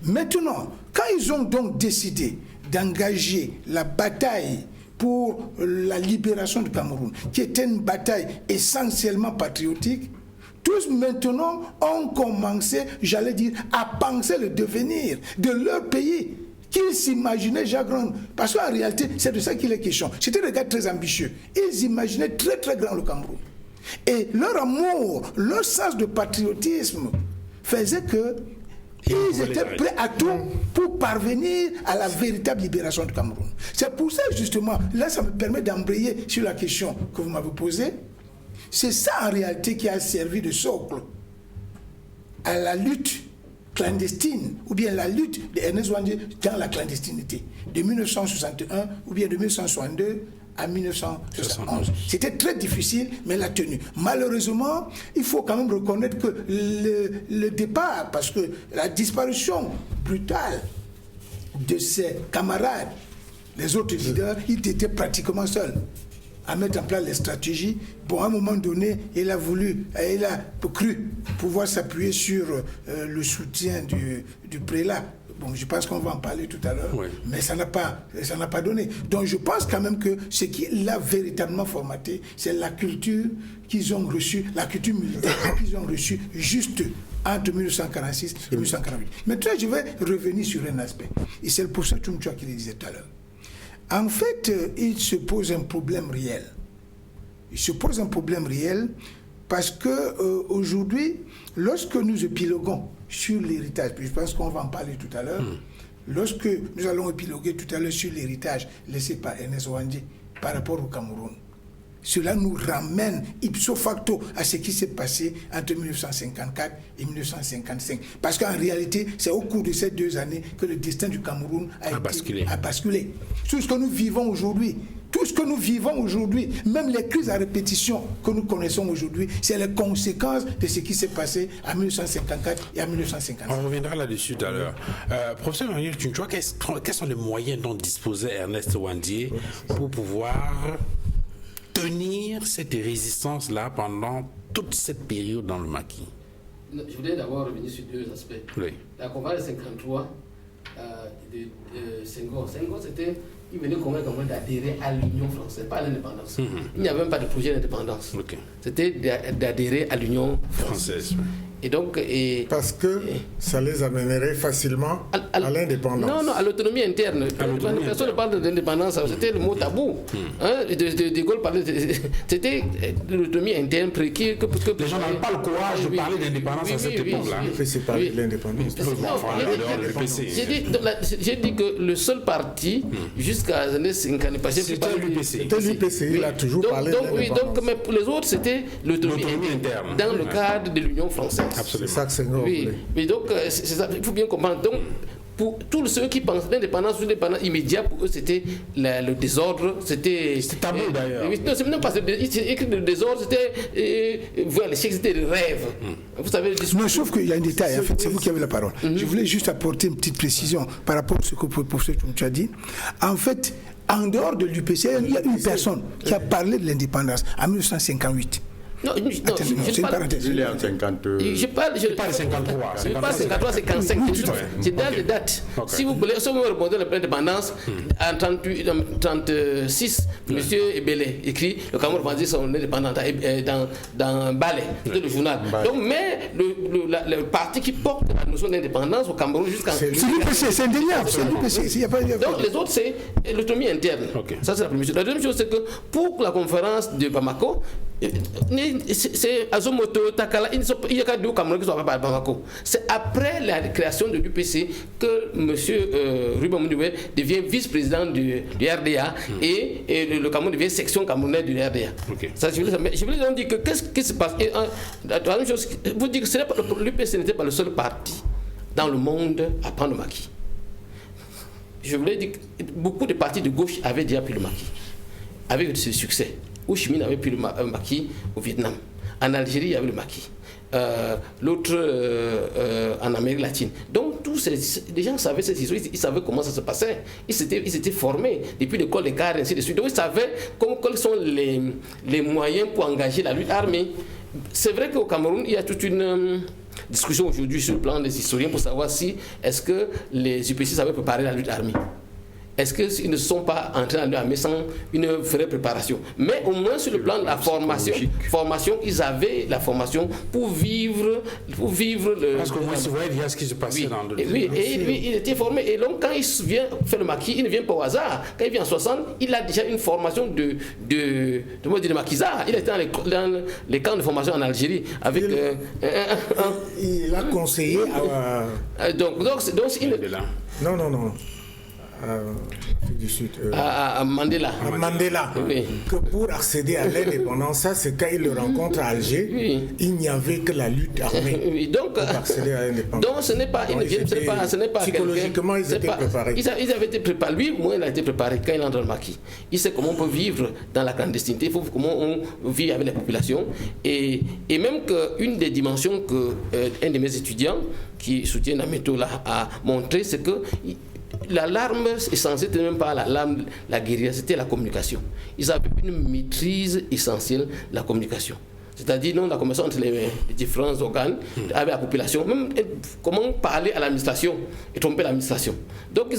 Maintenant, quand ils ont donc décidé d'engager la bataille pour la libération du Cameroun, qui était une bataille essentiellement patriotique, tous maintenant ont commencé, j'allais dire, à penser le devenir de leur pays qu'ils s'imaginaient déjà grand. Parce qu'en réalité, c'est de ça qu'il est question. C'était des gars très ambitieux. Ils imaginaient très très grand le Cameroun. Et leur amour, leur sens de patriotisme faisait que ils étaient prêts à tout pour parvenir à la véritable libération du Cameroun. C'est pour ça, justement, là, ça me permet d'embrayer sur la question que vous m'avez posée. C'est ça, en réalité, qui a servi de socle à la lutte clandestine, ou bien la lutte d'Ernest Ouandé dans la clandestinité, de 1961 ou bien de 1962 à 1971. C'était très difficile, mais la tenue. Malheureusement, il faut quand même reconnaître que le départ, parce que la disparition brutale de ses camarades, les autres leaders, ils étaient pratiquement seuls à mettre en place les stratégies. Bon, à un moment donné, il a cru pouvoir s'appuyer sur le soutien du prélat. Bon, je pense qu'on va en parler tout à l'heure, oui. Mais ça n'a pas donné. Donc je pense quand même que ce qui l'a véritablement formaté, c'est la culture qu'ils ont reçue, la culture militaire qu'ils ont reçue juste entre 1946 et 1948. Maintenant, je vais revenir sur un aspect. Et c'est le professeur Tchoumtchoua qui le disait tout à l'heure. En fait, il se pose un problème réel. Il se pose un problème réel parce que aujourd'hui, lorsque nous épiloguons sur l'héritage, puis je pense qu'on va en parler tout à l'heure, lorsque nous allons épiloguer tout à l'heure sur l'héritage laissé par Ernest Ouandé par rapport au Cameroun, cela nous ramène ipso facto à ce qui s'est passé entre 1954 et 1955. Parce qu'en réalité, c'est au cours de ces 2 années que le destin du Cameroun a basculé. Tout ce que nous vivons aujourd'hui, même les crises à répétition que nous connaissons aujourd'hui, c'est les conséquences de ce qui s'est passé en 1954 et en 1955. On reviendra là-dessus tout à l'heure. Professeur Emmanuel Tchoumtchoua, quels sont les moyens dont disposait Ernest Ouandé pour pouvoir tenir cette résistance-là pendant toute cette période dans le maquis? Je voulais d'abord revenir sur 2 aspects. Oui. La conférence 53 de Senghor. Senghor, il venait convaincre d'adhérer à l'Union française, pas à l'indépendance. Il n'y avait même pas de projet d'indépendance. Okay. C'était d'adhérer à l'Union française. Et donc, parce que ça les amènerait facilement à l'indépendance. Non, à l'autonomie interne. Personne ne parle d'indépendance, c'était le mot tabou. De Gaulle parlait, c'était l'autonomie interne préquise. Les gens n'ont pas le courage de parler d'indépendance à cette époque-là. Le PC parlait de l'indépendance. J'ai dit que le seul parti, jusqu'à les années 50, c'était l'UPC. C'était l'UPC, il a toujours parlé d'indépendance. Mais pour les autres, c'était l'autonomie interne, dans le cadre de l'Union française. Absolument. C'est ça que Senghor voulait. Mais donc, c'est ça, il faut bien comprendre. Donc, pour tous ceux qui pensent l'indépendance ou l'indépendance immédiate, pour eux, c'était le désordre. C'était tabou d'ailleurs. Non, c'est même pas le désordre, c'était voir l'échec, c'était le rêve. Vous savez, non, sauf qu'il y a un détail, en fait, c'est vous qui avez la parole. Je voulais juste apporter une petite précision par rapport à ce que le professeur Tchoumtchoua a dit. En fait, en dehors de l'UPC, il y a une personne qui a parlé de l'indépendance en 1958. Non, c'est une parenthèse. Il est en 50. Je parle de 53. Je parle de 53, 55. C'est dans les dates. Si vous voulez, si vous répondez à l'indépendance, en 36, M. Ebele écrit le Cameroun revendique son indépendance dans Balai, c'était le journal. Donc, mais le parti qui porte la notion d'indépendance au Cameroun jusqu'en. C'est l'UPC, c'est indéniable. Donc, les autres, c'est l'autonomie interne. Ça, c'est la première chose. La deuxième chose, c'est que pour la conférence de Bamako, c'est Azomoto, Takala, il n'y a qu'à deux Cameroun qui sont pas à Bamako. C'est après la création de l'UPC que M. Ruben Mounoué devient vice-président du RDA et le Cameroun devient section camerounaise du RDA. Ça, je voulais donc dire que qu'est-ce qui se passe. Et, la même chose, vous dites que l'UPC n'était pas le seul parti dans le monde à prendre le maquis. Je voulais dire que beaucoup de partis de gauche avaient déjà pris le maquis, avec ce succès. Ho Chi Minh avait pris le maquis au Vietnam. En Algérie, il y avait le maquis. L'autre en Amérique latine. Donc, tous les gens savaient cette histoire, ils savaient comment ça se passait. Ils s'étaient formés depuis l'école des cadres, ainsi de suite. Donc, ils savaient quels sont les moyens pour engager la lutte armée. C'est vrai qu'au Cameroun, il y a toute une discussion aujourd'hui sur le plan des historiens pour savoir si est-ce que les UPC savaient préparer la lutte armée. est-ce qu'ils ne sont pas entrés dans l'armée sans une vraie préparation? Mais au moins sur le plan de la formation, ils avaient la formation pour vivre le... Parce que moi, vous voyez bien ce qui se passait dans le... Oui, et lui, il était formé. Et donc, quand il vient faire le maquis, il ne vient pas au hasard. Quand il vient en 60, il a déjà une formation de maquisard. Il était dans les camps de formation en Algérie avec... il a conseillé à... Donc, Non. Du Sud, à Mandela. À Mandela. Oui. Que pour accéder à l'indépendance, ça c'est quand il le rencontre à Alger, oui. Il n'y avait que la lutte armée oui. Donc, pour accéder à l'indépendance. Donc ce n'est pas ce n'est pas psychologiquement ils étaient préparés. Ils avaient été préparés. Lui, moi, il a été préparé quand il entre dans le maquis. Il sait comment on peut vivre dans la clandestinité, comment on vit avec la population. Et même qu'une des dimensions qu'un de mes étudiants qui soutient la méthode là a montré, c'est que l'arme essentielle n'était même pas la guérilla, c'était la communication. Ils avaient une maîtrise essentielle de la communication. C'est-à-dire, non, la communication entre les différents organes, avec la population, même comment parler à l'administration et tromper l'administration. Donc,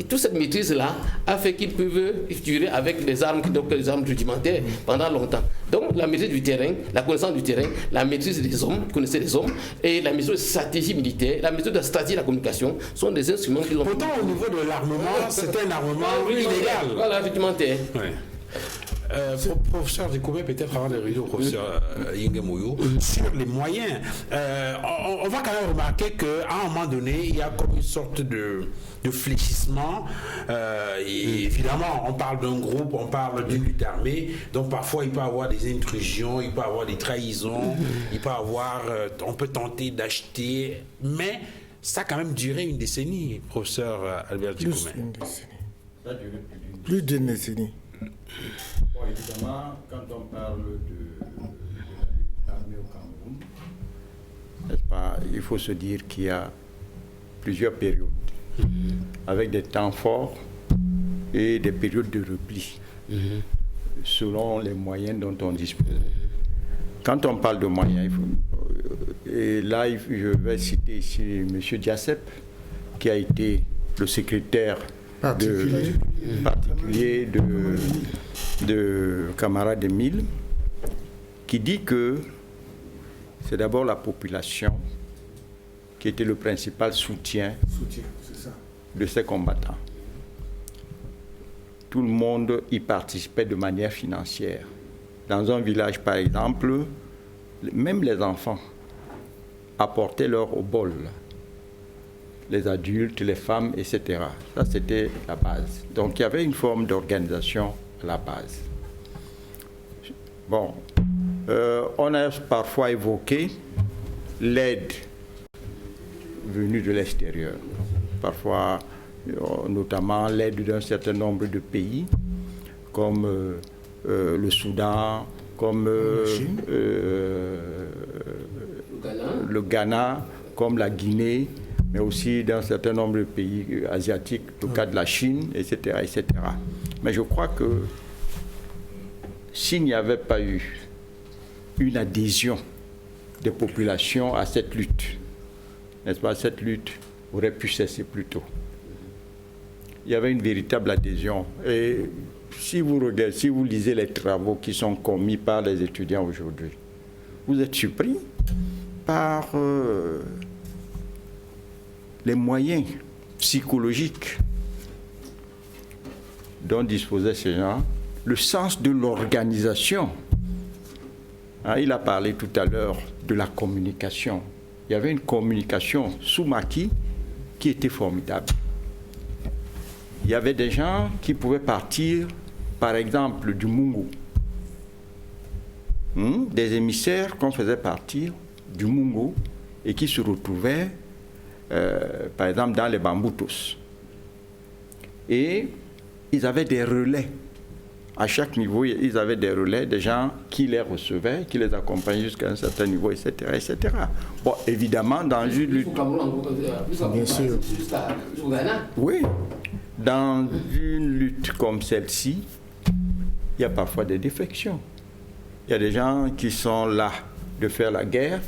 toute cette maîtrise-là a fait qu'ils peuvent durer avec les armes rudimentaires pendant longtemps. Donc, la maîtrise du terrain, la connaissance du terrain, la maîtrise des hommes, connaissaient les hommes, et la maîtrise de la stratégie militaire, la maîtrise de la stratégie de la communication sont des instruments qu'ils ont. Pourtant, au niveau de l'armement, c'était un armement illégal. Voilà, rudimentaire. Ouais. Professeur Dikoubé, peut-être avant de revenir au professeur Yengemoyo, sur les moyens, on va quand même remarquer qu'à un moment donné, il y a comme une sorte de fléchissement. Et évidemment, on parle d'un groupe, on parle d'une lutte armée, donc parfois il peut y avoir des intrusions, il peut y avoir des trahisons, il peut y avoir, on peut tenter d'acheter, mais ça a quand même duré une décennie, professeur Albert Dikoubé. Plus d'une décennie. Bon, évidemment, quand on parle de la lutte armée au Cameroun, n'est-ce pas, il faut se dire qu'il y a plusieurs périodes, avec des temps forts et des périodes de repli, selon les moyens dont on dispose. Quand on parle de moyens, et là je vais citer ici M. Diacep, qui a été le secrétaire particulier de Camarade Émile, qui dit que c'est d'abord la population qui était le principal soutien de ces combattants. Tout le monde y participait de manière financière. Dans un village, par exemple, même les enfants apportaient leur obol. Les adultes, les femmes, etc. Ça, c'était la base. Donc, il y avait une forme d'organisation à la base. Bon, on a parfois évoqué l'aide venue de l'extérieur. Parfois, notamment l'aide d'un certain nombre de pays, comme le Soudan, comme le Ghana, comme la Guinée, mais aussi dans un certain nombre de pays asiatiques, le cas de la Chine, etc., etc. Mais je crois que s'il n'y avait pas eu une adhésion des populations à cette lutte, n'est-ce pas, cette lutte aurait pu cesser plus tôt. Il y avait une véritable adhésion. Et si vous regardez, si vous lisez les travaux qui sont commis par les étudiants aujourd'hui, vous êtes surpris par les moyens psychologiques dont disposaient ces gens, le sens de l'organisation. Il a parlé tout à l'heure de la communication. Il y avait une communication sous maquis qui était formidable. Il y avait des gens qui pouvaient partir, par exemple, du Mungu. Des émissaires qu'on faisait partir du Mungu et qui se retrouvaient par exemple dans les Bamboutos. Et ils avaient des relais. À chaque niveau, ils avaient des relais, des gens qui les recevaient, qui les accompagnaient jusqu'à un certain niveau, etc., etc. Bon, évidemment, dans une lutte... Bien sûr. Oui. Dans une lutte comme celle-ci, il y a parfois des défections. Il y a des gens qui sont là de faire la guerre,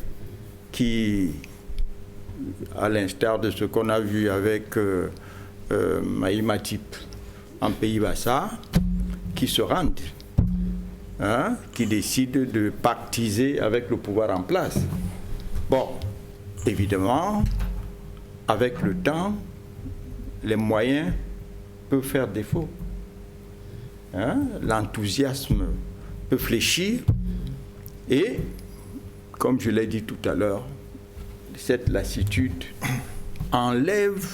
qui... à l'instar de ce qu'on a vu avec Maï Matip, en Pays-Bas qui se rendent, hein, qui décident de pactiser avec le pouvoir en place. Bon, évidemment, avec le temps, les moyens peuvent faire défaut. Hein, l'enthousiasme peut fléchir et, comme je l'ai dit tout à l'heure, cette lassitude enlève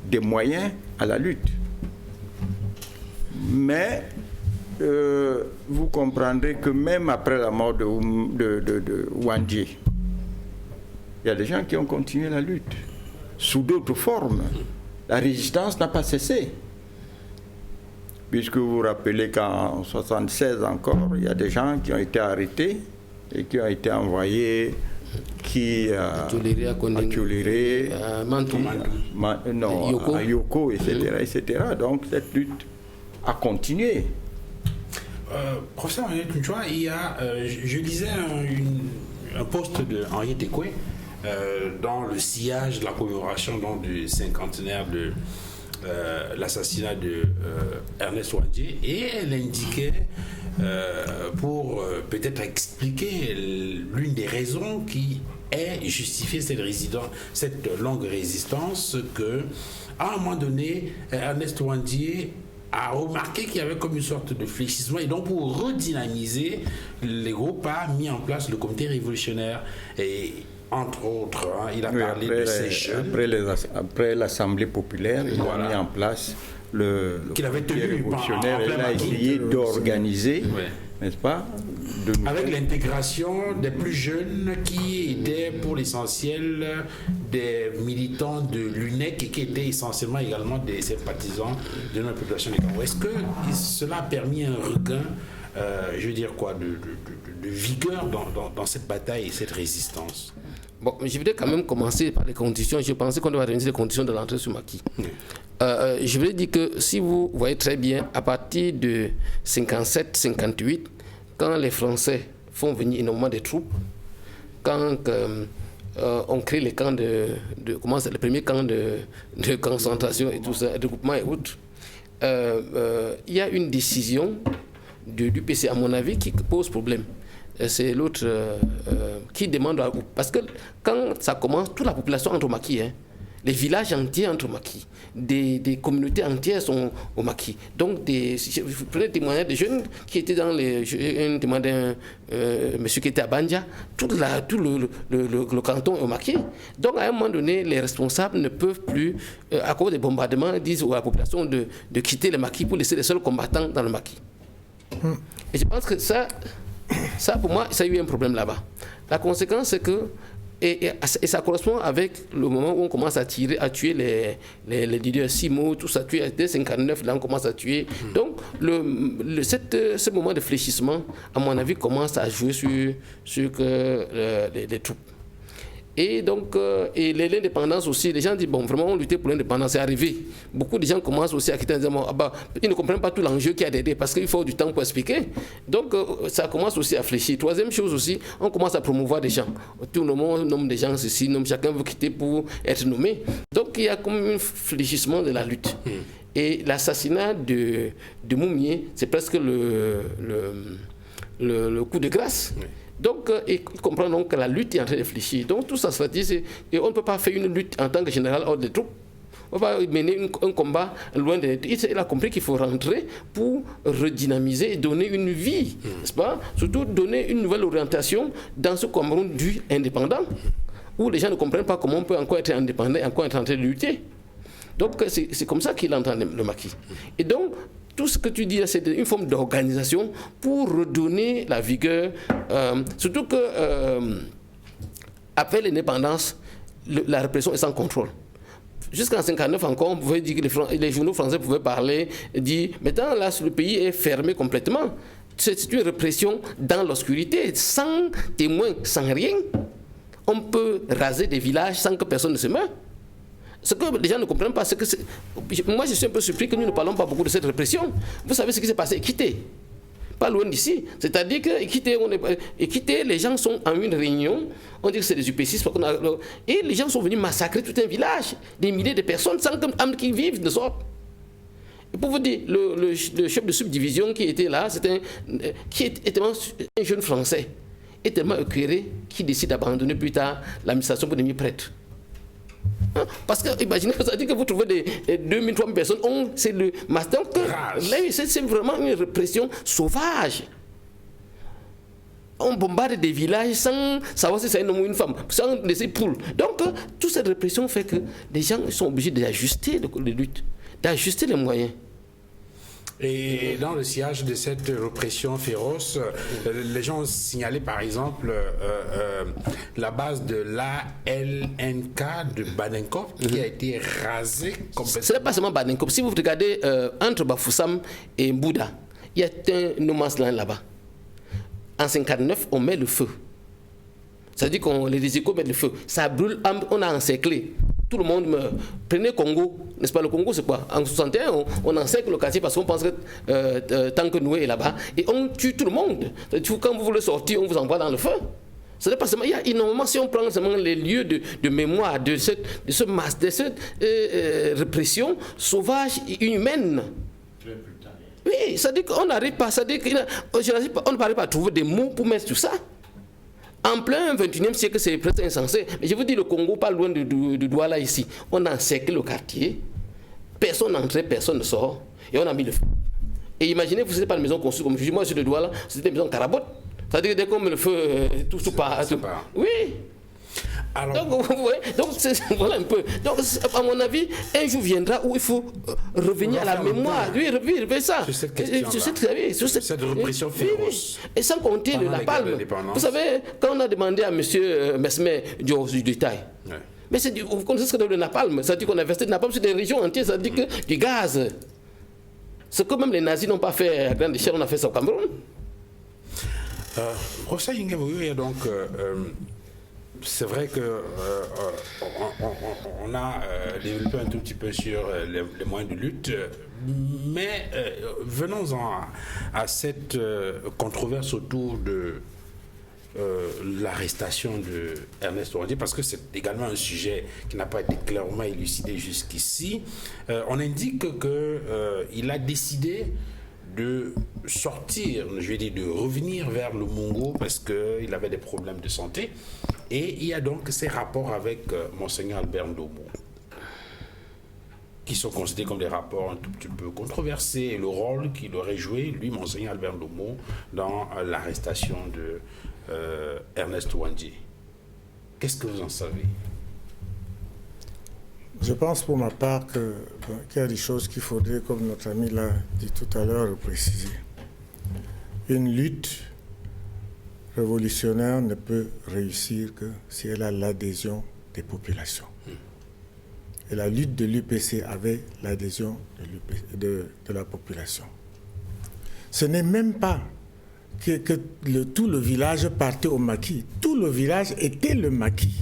des moyens à la lutte. Mais vous comprendrez que même après la mort de Ouandjé, il y a des gens qui ont continué la lutte sous d'autres formes. La résistance n'a pas cessé. Puisque vous vous rappelez qu'en 1976 encore, il y a des gens qui ont été arrêtés et qui ont été envoyés, à Toléré, à Yoko, etc. Donc cette lutte a continué. Professeur Tuntua, il y a, je lisais un post de Henri Tekoué dans le sillage de la commémoration du cinquantenaire de l'assassinat de Ernest Ouandjé, et elle indiquait, pour peut-être expliquer l'une des raisons qui ait justifié cette longue résistance, que à un moment donné, Ernest Ouandjé a remarqué qu'il y avait comme une sorte de fléchissement, et donc pour redynamiser, les groupes a mis en place le comité révolutionnaire. Et entre autres, il a parlé de ces jeunes. Après l'Assemblée populaire, il a mis en place le comité révolutionnaire, et il a essayé d'organiser, n'est-ce pas, avec l'intégration des plus jeunes qui étaient pour l'essentiel des militants de l'UNEC et qui étaient essentiellement également des sympathisants de notre population des Cameroun. Est-ce que cela a permis un regain, je veux dire quoi, de vigueur dans cette bataille et cette résistance? Bon, je voudrais quand même commencer par les conditions. Je pensais qu'on devait organiser les conditions de l'entrée sur Maquis. Je voulais dire que si vous voyez très bien, à partir de 57-58, quand les Français font venir énormément de troupes, quand on crée les camps les premiers camps de concentration et tout ça, de groupement et autres, il y a une décision du PC, à mon avis, qui pose problème. C'est l'autre qui demande... Parce que quand ça commence, toute la population entre au Maquis. Les villages entiers entrent au Maquis. Des communautés entières sont au Maquis. Donc, vous prenez le témoignage des jeunes qui étaient dans un témoignage d'un monsieur qui était à Banja, tout le canton est au Maquis. Donc, à un moment donné, les responsables ne peuvent plus, à cause des bombardements, disent à la population de quitter le Maquis pour laisser les seuls combattants dans le Maquis. Et je pense que ça, pour moi, ça a eu un problème là-bas. La conséquence, c'est que, et ça correspond avec le moment où on commence à tuer les leaders Simo, tout ça, dès 1959, là, on commence à tuer. Donc, ce moment de fléchissement, à mon avis, commence à jouer sur les troupes. Et donc, et l'indépendance aussi, les gens disent, bon, vraiment, on luttait pour l'indépendance, c'est arrivé. Beaucoup de gens commencent aussi à quitter en disant, ils ne comprennent pas tout l'enjeu qu'il y a derrière, parce qu'il faut du temps pour expliquer. Donc, ça commence aussi à fléchir. Troisième chose aussi, on commence à promouvoir des gens. Tout le monde nomme des gens ceci, chacun veut quitter pour être nommé. Donc, il y a comme un fléchissement de la lutte. Et l'assassinat de Moumié, c'est presque le coup de grâce. Donc, il comprend donc que la lutte est en train de fléchir. Donc, tout ça se dit, et on ne peut pas faire une lutte en tant que général hors des troupes. On ne peut pas mener un combat loin des troupes. Il a compris qu'il faut rentrer pour redynamiser et donner une vie, n'est-ce pas? Surtout donner une nouvelle orientation dans ce Cameroun dit indépendant, où les gens ne comprennent pas comment on peut encore être indépendant et encore être en train de lutter. Donc, c'est comme ça qu'il entend le Maquis. Et donc, tout ce que tu dis, c'est une forme d'organisation pour redonner la vigueur. Surtout que après l'indépendance, la répression est sans contrôle. Jusqu'en 1959 encore, on pouvait dire que les journaux français pouvaient parler, dire, maintenant là, le pays est fermé complètement. C'est une répression dans l'obscurité, sans témoins, sans rien. On peut raser des villages sans que personne ne se meure. Ce que les gens ne comprennent pas, c'est que... Moi, je suis un peu surpris que nous ne parlons pas beaucoup de cette répression. Vous savez ce qui s'est passé à Équité, pas loin d'ici. C'est-à-dire qu'à Équité, les gens sont en une réunion, on dit que c'est des UPC, et les gens sont venus massacrer tout un village, des milliers de personnes, sans qu'un qui vivent ne sortent. Pour vous dire, le chef de subdivision qui était là, c'était un jeune Français, et tellement éclairé qu'il décide d'abandonner plus tard l'administration pour devenir prêtre. Hein? Parce que, imaginez, ça dit que vous trouvez des 2000, 3000 personnes, c'est le master. C'est vraiment une répression sauvage. On bombarde des villages sans savoir si c'est un homme ou une femme, sans laisser poules. Donc, toute cette répression fait que les gens sont obligés d'ajuster les luttes, d'ajuster les moyens. Et dans le sillage de cette répression féroce, les gens ont signalé par exemple la base de l'ALNK de Badenkop qui a été rasée complètement. Ce n'est pas seulement Badenkop. Si vous regardez entre Bafoussam et Mbouda, il y a un no man's land là-bas. En 1959, on met le feu. Ça veut dire que les échos mettent le feu. Ça brûle, on a encerclé. Tout le monde meurt. Prenez Congo, n'est-ce pas? Le Congo, c'est quoi? En 61, on encercle le quartier parce qu'on pense que tant que Noué est là-bas, et on tue tout le monde. Quand vous voulez sortir, on vous envoie dans le feu. Ce n'est pas seulement, il y a énormément, si on prend seulement les lieux de mémoire de cette répression sauvage et inhumaine. Oui, ça dit qu'on n'arrive pas, ça dit qu'on ne parle pas à trouver des mots pour mettre tout ça. En plein 21e siècle, c'est presque insensé. Mais je vous dis, le Congo, pas loin de Douala ici, on a encerclé le quartier, personne n'entrait, personne ne sort, et on a mis le feu. Et imaginez, vous n'êtes pas une maison construite comme je dis, moi je suis de Douala, c'était une maison carabote. C'est-à-dire que dès qu'on met le feu, tout part. Oui. Alors, donc voilà un peu. Donc, à mon avis, un jour viendra où il faut revenir à la mémoire. Oui, revivre ça. Sur cette question-là. Cette répression féroce. Et sans compter le napalm. Vous savez, quand on a demandé à M. Mesmer du détail, mais vous connaissez ce que c'est le napalm. Ça dit qu'on a versé du napalm sur des régions entières, ça dit que du gaz. Ce que même les nazis n'ont pas fait à grande échelle, on a fait ça au Cameroun. Rosa Yingamouyou, donc. C'est vrai que on a développé un tout petit peu sur les moyens de lutte, mais venons-en à cette controverse autour de l'arrestation de Ernest Ouandjé, parce que c'est également un sujet qui n'a pas été clairement élucidé jusqu'ici. On indique qu'il a décidé de sortir, je vais dire de revenir vers le Mongo parce qu'il avait des problèmes de santé. Et il y a donc ces rapports avec Monseigneur Albert Ndomo qui sont considérés comme des rapports un tout petit peu controversés, et le rôle qu'il aurait joué, lui, Monseigneur Albert Ndomo, dans l'arrestation de Ernest Ouandjé. Qu'est-ce que vous en savez? Je pense pour ma part qu'il y a des choses qu'il faudrait, comme notre ami l'a dit tout à l'heure, préciser. Une lutte révolutionnaire ne peut réussir que si elle a l'adhésion des populations. Et la lutte de l'UPC avait l'adhésion de la population. Ce n'est même pas que tout le village partait au maquis. Tout le village était le maquis.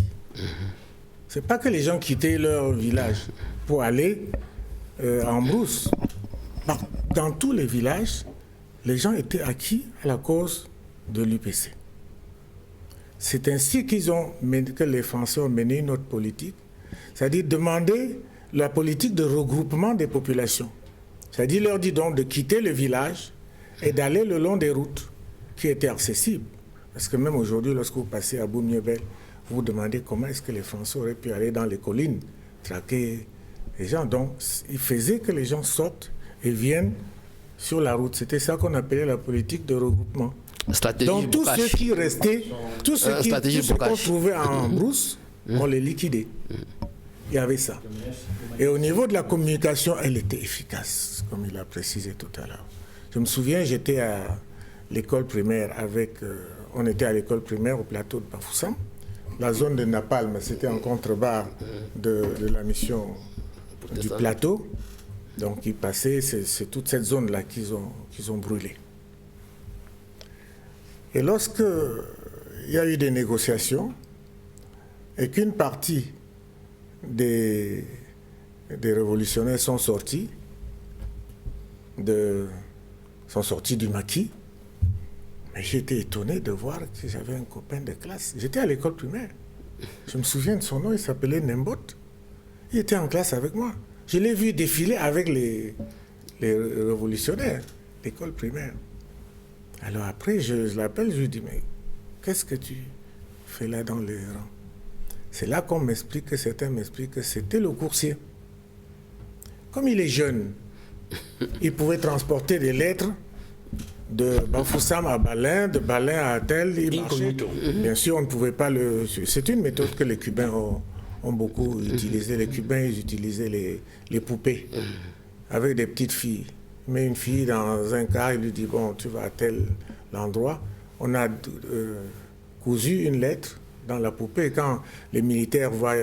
Ce n'est pas que les gens quittaient leur village pour aller en brousse. Dans tous les villages, les gens étaient acquis à la cause de l'UPC. C'est ainsi que les Français ont mené une autre politique, c'est-à-dire demander la politique de regroupement des populations. C'est-à-dire leur dire donc de quitter le village et d'aller le long des routes qui étaient accessibles. Parce que même aujourd'hui, lorsque vous passez à Boum-Niébel, vous vous demandez comment est-ce que les Français auraient pu aller dans les collines, traquer les gens. Donc, il faisait que les gens sortent et viennent sur la route. C'était ça qu'on appelait la politique de regroupement. Donc, tous ceux qui restaient, tous ceux qu'on trouvait en brousse, on les liquidait. Il y avait ça. Et au niveau de la communication, elle était efficace, comme il a précisé tout à l'heure. Je me souviens, j'étais à l'école primaire on était à l'école primaire au plateau de Bafoussam. La zone de Napalm, c'était en contrebas de la mission du plateau. Donc, ils passaient, c'est toute cette zone-là qu'ils ont brûlée. Et lorsque il y a eu des négociations et qu'une partie des révolutionnaires sont sortis du maquis, mais j'étais étonné de voir que j'avais un copain de classe. J'étais à l'école primaire. Je me souviens de son nom, il s'appelait Nembot. Il était en classe avec moi. Je l'ai vu défiler avec les révolutionnaires, l'école primaire. Alors après, je l'appelle, je lui dis, mais qu'est-ce que tu fais là dans les rangs? C'est là qu'on m'explique, que certains m'expliquent que c'était le coursier. Comme il est jeune, il pouvait transporter des lettres de Bafoussam à Balin, de Balin à Atel. Bien sûr, on ne pouvait pas le... C'est une méthode que les Cubains ont beaucoup utilisée. Les Cubains, ils utilisaient les poupées avec des petites filles. Il met une fille dans un car, il lui dit, bon, tu vas à tel endroit. On a cousu une lettre dans la poupée. Et quand les militaires voient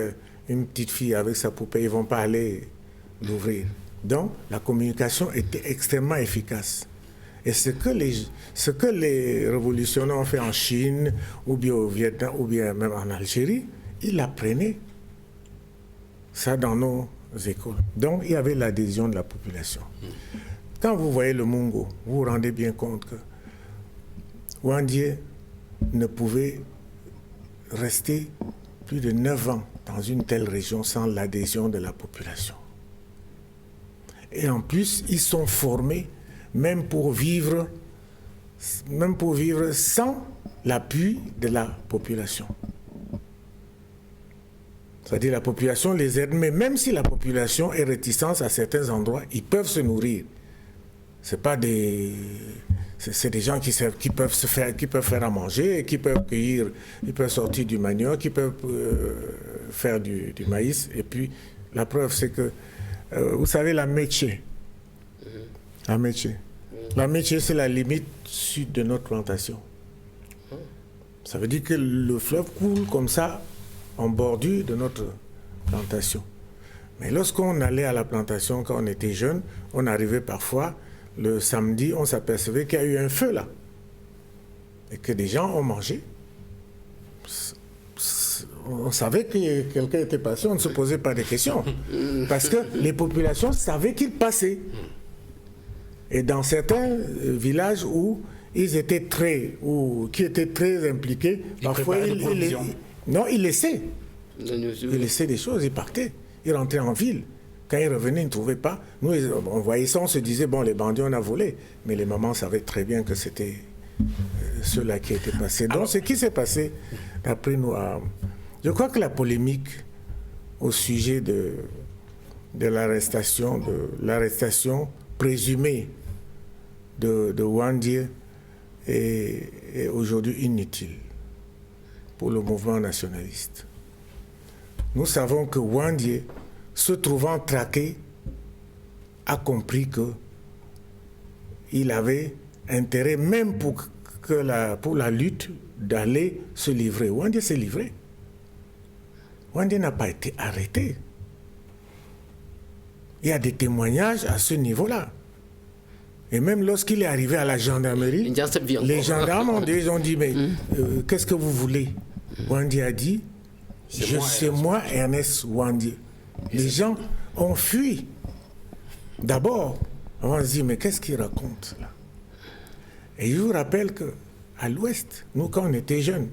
une petite fille avec sa poupée, ils ne vont pas aller l'ouvrir. Donc, la communication était extrêmement efficace. Et ce que les révolutionnaires ont fait en Chine, ou bien au Vietnam, ou bien même en Algérie, ils apprenaient ça dans nos écoles. Donc, il y avait l'adhésion de la population. Quand vous voyez le Mungo, vous vous rendez bien compte que Wandje ne pouvait rester plus de 9 ans dans une telle région sans l'adhésion de la population. Et en plus, ils sont formés même pour vivre sans l'appui de la population. C'est-à-dire la population les aide, mais même si la population est réticente à certains endroits, ils peuvent se nourrir. C'est des gens qui peuvent faire à manger, qui peuvent cueillir, ils peuvent sortir du manioc, qui peuvent faire du maïs. Et puis la preuve, c'est que vous savez la métier. La métier, c'est la limite sud de notre plantation. Ça veut dire que le fleuve coule comme ça en bordure de notre plantation. Mais lorsqu'on allait à la plantation, quand on était jeune, on arrivait parfois le samedi, on s'apercevait qu'il y a eu un feu là. Et que des gens ont mangé. On savait que quelqu'un était passé, on ne se posait pas de questions. Parce que les populations savaient qu'il passait. Et dans certains villages où ils étaient qui étaient très impliqués, parfois ils laissaient. Ils laissaient des choses, ils partaient. Ils rentraient en ville. Quand ils revenaient, ils ne trouvaient pas. Nous, on voyait ça, on se disait, bon, les bandits, on a volé. Mais les mamans savaient très bien que c'était ceux-là qui étaient passés. Donc, ce qui s'est passé, d'après nous, je crois que la polémique au sujet de l'arrestation présumée de Wandje est aujourd'hui inutile pour le mouvement nationaliste. Nous savons que Wandje, se trouvant traqué, a compris qu'il avait intérêt, même pour la lutte, d'aller se livrer. Wandje s'est livré. Wandje n'a pas été arrêté. Il y a des témoignages à ce niveau-là. Et même lorsqu'il est arrivé à la gendarmerie, les gendarmes ont dit, mais qu'est-ce que vous voulez? Wandje a dit, c'est moi, Ernest Wandje. Les gens ont fui. D'abord, on se dit, mais qu'est-ce qu'il raconte là? Et je vous rappelle qu'à l'ouest, nous quand on était jeunes,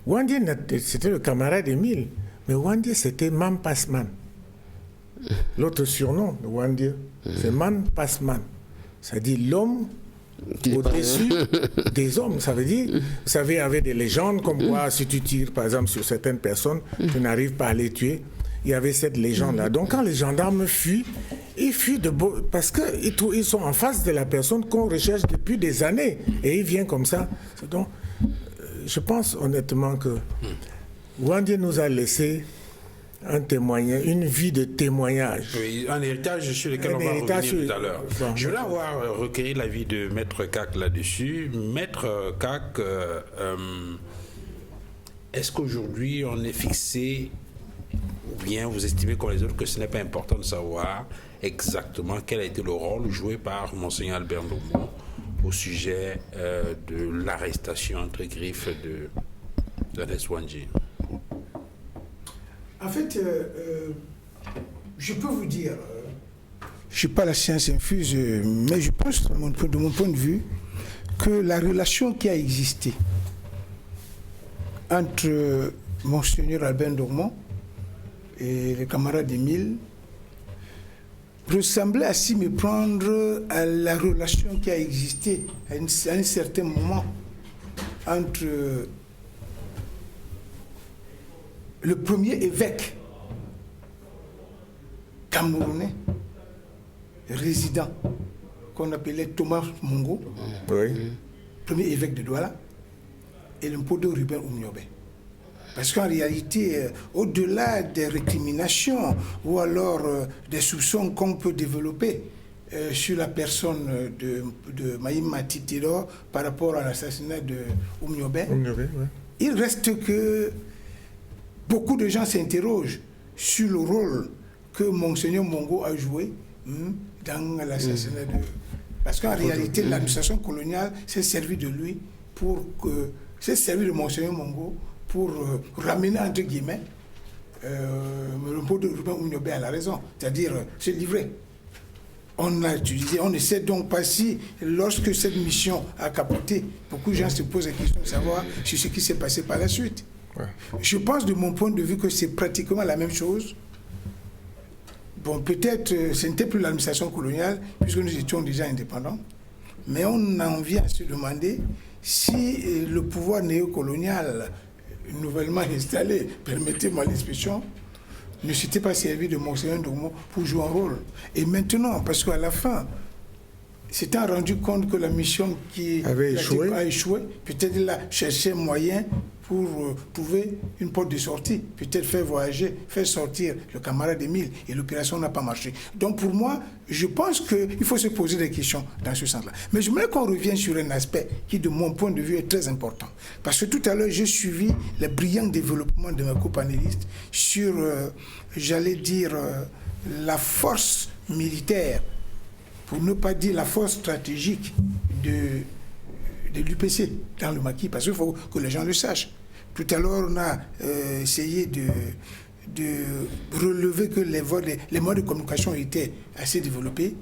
Wandje, c'était le camarade Émile, mais Wandje c'était Man Passman. L'autre surnom de Wandje, c'est Man Passman. Ça dit l'homme au-dessus des hommes. Ça veut dire, vous savez, il y avait des légendes comme quoi, si tu tires par exemple sur certaines personnes, tu n'arrives pas à les tuer. Il y avait cette légende-là. Donc quand les gendarmes fuient, ils fuient parce qu'ils sont en face de la personne qu'on recherche depuis des années. Et ils viennent comme ça. Donc, je pense honnêtement que Wandje nous a laissé un témoignage, une vie de témoignage. Oui, un héritage sur lequel on va revenir tout à l'heure. Je voulais avoir recueilli l'avis de Maître Kak là-dessus. Maître Kak, est-ce qu'aujourd'hui on est fixé, ou bien vous estimez comme les autres que ce n'est pas important de savoir exactement quel a été le rôle joué par Monseigneur Albert Ndongo au sujet de l'arrestation entre griffes d'Ernest Wandje? En fait, je peux vous dire, je ne suis pas la science infuse, mais je pense, de mon point de vue, que la relation qui a existé entre Monseigneur Albert Ndongo et le camarade Émile ressemblait à s'y méprendre à la relation qui a existé à un certain moment entre le premier évêque camerounais résident qu'on appelait Thomas Mongo, premier évêque de Douala, et le Mpodo Ruben Oumniobé. Parce qu'en réalité, au-delà des récriminations ou alors des soupçons qu'on peut développer sur la personne de Maïm Matitiro par rapport à l'assassinat de Oumniobé, il reste que beaucoup de gens s'interrogent sur le rôle que Monseigneur Mongo a joué dans l'assassinat de... Parce qu'en réalité, l'administration coloniale s'est servie de lui s'est servi de Monseigneur Mongo pour ramener, entre guillemets, le pot de Ruben Oumniobé à la raison, c'est-à-dire se livrer. On ne sait donc pas si, lorsque cette mission a capoté, beaucoup de gens se posent la question de savoir sur ce qui s'est passé par la suite. Ouais. Je pense de mon point de vue que c'est pratiquement la même chose. Bon, peut-être ce n'était plus l'administration coloniale, puisque nous étions déjà indépendants, mais on en vient à se demander si le pouvoir néocolonial nouvellement installé, permettez-moi l'expression, ne s'était pas servi de Monseigneur Ndomo pour jouer un rôle. Et maintenant, parce qu'à la fin, s'étant rendu compte que la mission qui a échoué, peut-être il a cherché moyen pour trouver une porte de sortie, peut-être faire voyager, faire sortir le camarade Émile, et l'opération n'a pas marché. Donc pour moi, je pense qu'il faut se poser des questions dans ce sens-là. Mais je voudrais qu'on revienne sur un aspect qui, de mon point de vue, est très important. Parce que tout à l'heure, j'ai suivi les brillants développements de mes co-panélistes sur, j'allais dire, la force militaire, pour ne pas dire la force stratégique de l'UPC dans le maquis, parce qu'il faut que les gens le sachent. Tout à l'heure, on a essayé de relever que les modes de communication étaient assez développés,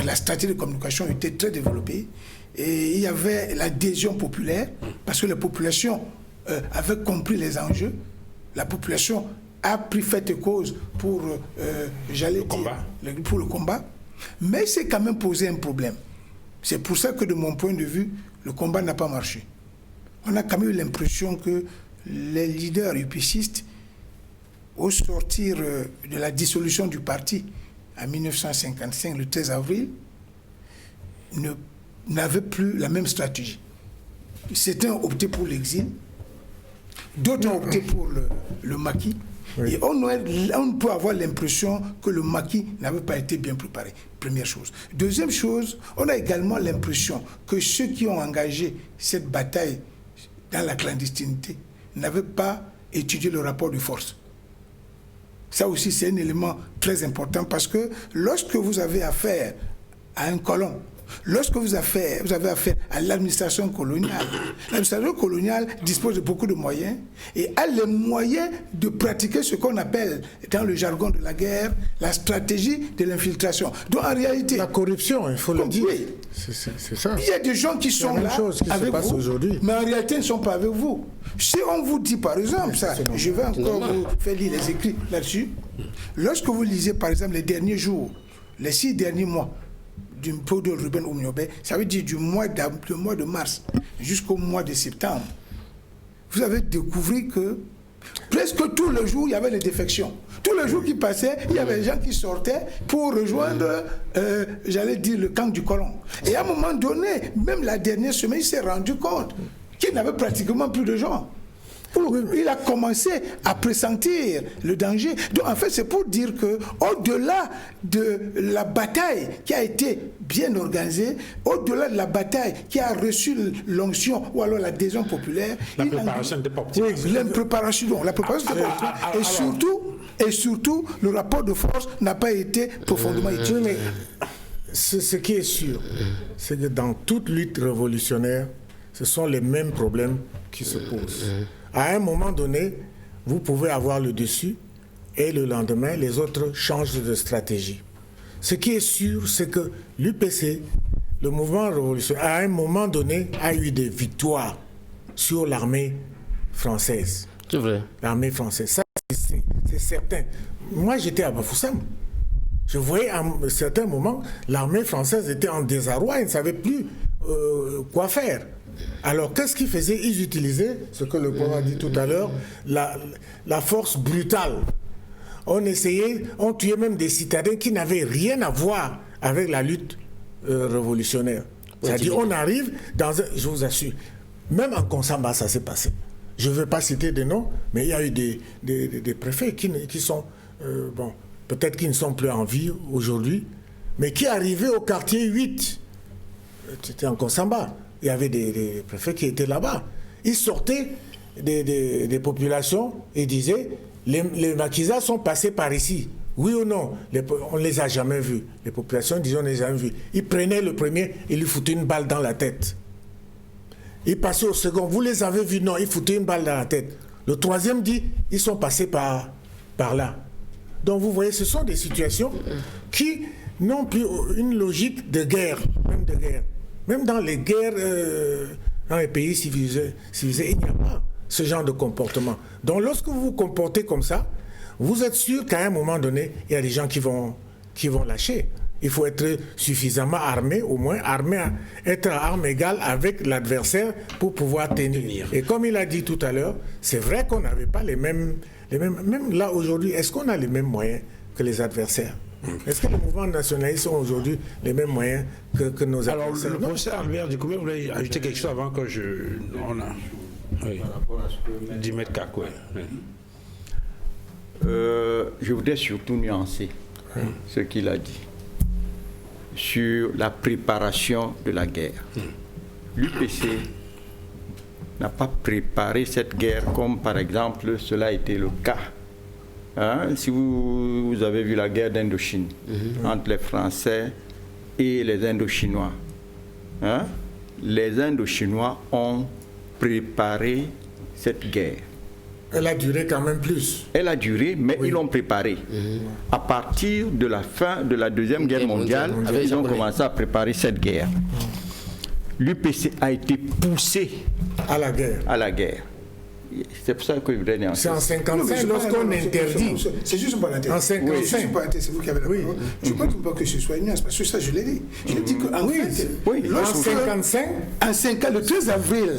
la stratégie de communication était très développée, et il y avait l'adhésion populaire, parce que la population avait compris les enjeux, la population a pris fait et cause pour, pour le combat, mais c'est quand même posé un problème. C'est pour ça que, de mon point de vue, le combat n'a pas marché. On a quand même eu l'impression que les leaders UPCistes, au sortir de la dissolution du parti en 1955, le 13 avril, n'avaient plus la même stratégie. Certains ont opté pour l'exil, d'autres ont opté pour le maquis. Oui. Et on peut avoir l'impression que le maquis n'avait pas été bien préparé. Première chose. Deuxième chose, on a également l'impression que ceux qui ont engagé cette bataille dans la clandestinité n'avaient pas étudié le rapport de force. Ça aussi, c'est un élément très important parce que lorsque vous avez affaire à un colon, lorsque vous avez affaire à l'administration coloniale dispose de beaucoup de moyens et a les moyens de pratiquer ce qu'on appelle, dans le jargon de la guerre, la stratégie de l'infiltration. Donc en réalité... La corruption, il faut le dire. C'est ça. Il y a des gens qui sont là avec vous, mais en réalité ils ne sont pas avec vous. Si on vous dit par exemple ça, je vais encore vous faire lire les écrits là-dessus. Lorsque vous lisez par exemple les derniers jours, les 6 derniers mois, du pot de Ruben Oumniobé, ça veut dire du mois de mars jusqu'au mois de septembre, vous avez découvert que presque tous les jours, il y avait des défections. Tous les jours qui passaient, il y avait des gens qui sortaient pour rejoindre, j'allais dire, le camp du colon. Et à un moment donné, même la dernière semaine, il s'est rendu compte qu'il n'avait pratiquement plus de gens. Il a commencé à pressentir le danger. Donc en fait, c'est pour dire que au-delà de la bataille qui a été bien organisée, au-delà de la bataille qui a reçu l'onction ou alors l'adhésion populaire, la préparation n'était pas optimale. Oui, la préparation et surtout, le rapport de force n'a pas été profondément étudié. Mais ce qui est sûr, c'est que dans toute lutte révolutionnaire, ce sont les mêmes problèmes qui se posent. À un moment donné, vous pouvez avoir le dessus et le lendemain, les autres changent de stratégie. Ce qui est sûr, c'est que l'UPC, le mouvement révolutionnaire, à un moment donné, a eu des victoires sur l'armée française. C'est vrai. L'armée française, ça c'est certain. Moi, j'étais à Bafoussam. Je voyais à un certain moment, l'armée française était en désarroi, ils ne savaient plus quoi faire. Alors, qu'est-ce qu'ils faisaient? Ils utilisaient, ce que le président a dit tout à l'heure, la force brutale. On essayait, on tuait même des citadins qui n'avaient rien à voir avec la lutte révolutionnaire. C'est-à-dire, on arrive dans un... Je vous assure, même en Konsamba, ça s'est passé. Je ne veux pas citer des noms, mais il y a eu des préfets qui sont... bon, peut-être qu'ils ne sont plus en vie aujourd'hui, mais qui arrivaient au quartier 8. C'était en Konsamba. Il y avait des préfets qui étaient là-bas. Ils sortaient des populations et disaient, les maquisards sont passés par ici. Oui ou non? On ne les a jamais vus. Les populations disaient, on ne les a jamais vus. Ils prenaient le premier et lui foutaient une balle dans la tête. Ils passaient au second. Vous les avez vus? Non, ils foutaient une balle dans la tête. Le troisième dit, ils sont passés par là. Donc vous voyez, ce sont des situations qui n'ont plus une logique de guerre, même de guerre. Même dans les guerres, dans les pays civilisés, il n'y a pas ce genre de comportement. Donc lorsque vous vous comportez comme ça, vous êtes sûr qu'à un moment donné, il y a des gens qui vont lâcher. Il faut être suffisamment armé, au moins être à armes égales avec l'adversaire pour pouvoir tenir. Et comme il a dit tout à l'heure, c'est vrai qu'on n'avait pas les mêmes... Même là aujourd'hui, est-ce qu'on a les mêmes moyens que les adversaires? Est-ce que les mouvements nationalistes ont aujourd'hui les mêmes moyens que nos adversaires? Alors, le professeur Albert Dikoumé voulait ajouter quelque chose avant que on a... Oui. Dimet Kakoué. Oui. Je voudrais surtout nuancer ce qu'il a dit sur la préparation de la guerre. L'UPC n'a pas préparé cette guerre comme par exemple cela a été le cas. Si vous avez vu la guerre d'Indochine entre les Français et les Indochinois, les Indochinois ont préparé cette guerre. Elle a duré quand même plus. Elle a duré, mais ils l'ont préparée. À partir de la fin de la Deuxième Guerre mondiale, ils ont commencé à préparer cette guerre. L'UPC a été poussé à la guerre. C'est pour ça que je voudrais dire. C'est en 55 lorsqu'on interdit. C'est juste pour l'interdit. En 55. C'est vous qui avez la parole. Je ne crois pas que ce soit une nuance, parce que ça, je l'ai dit. Je l'ai dit qu'en fait, en 55, en 50, le 13 avril,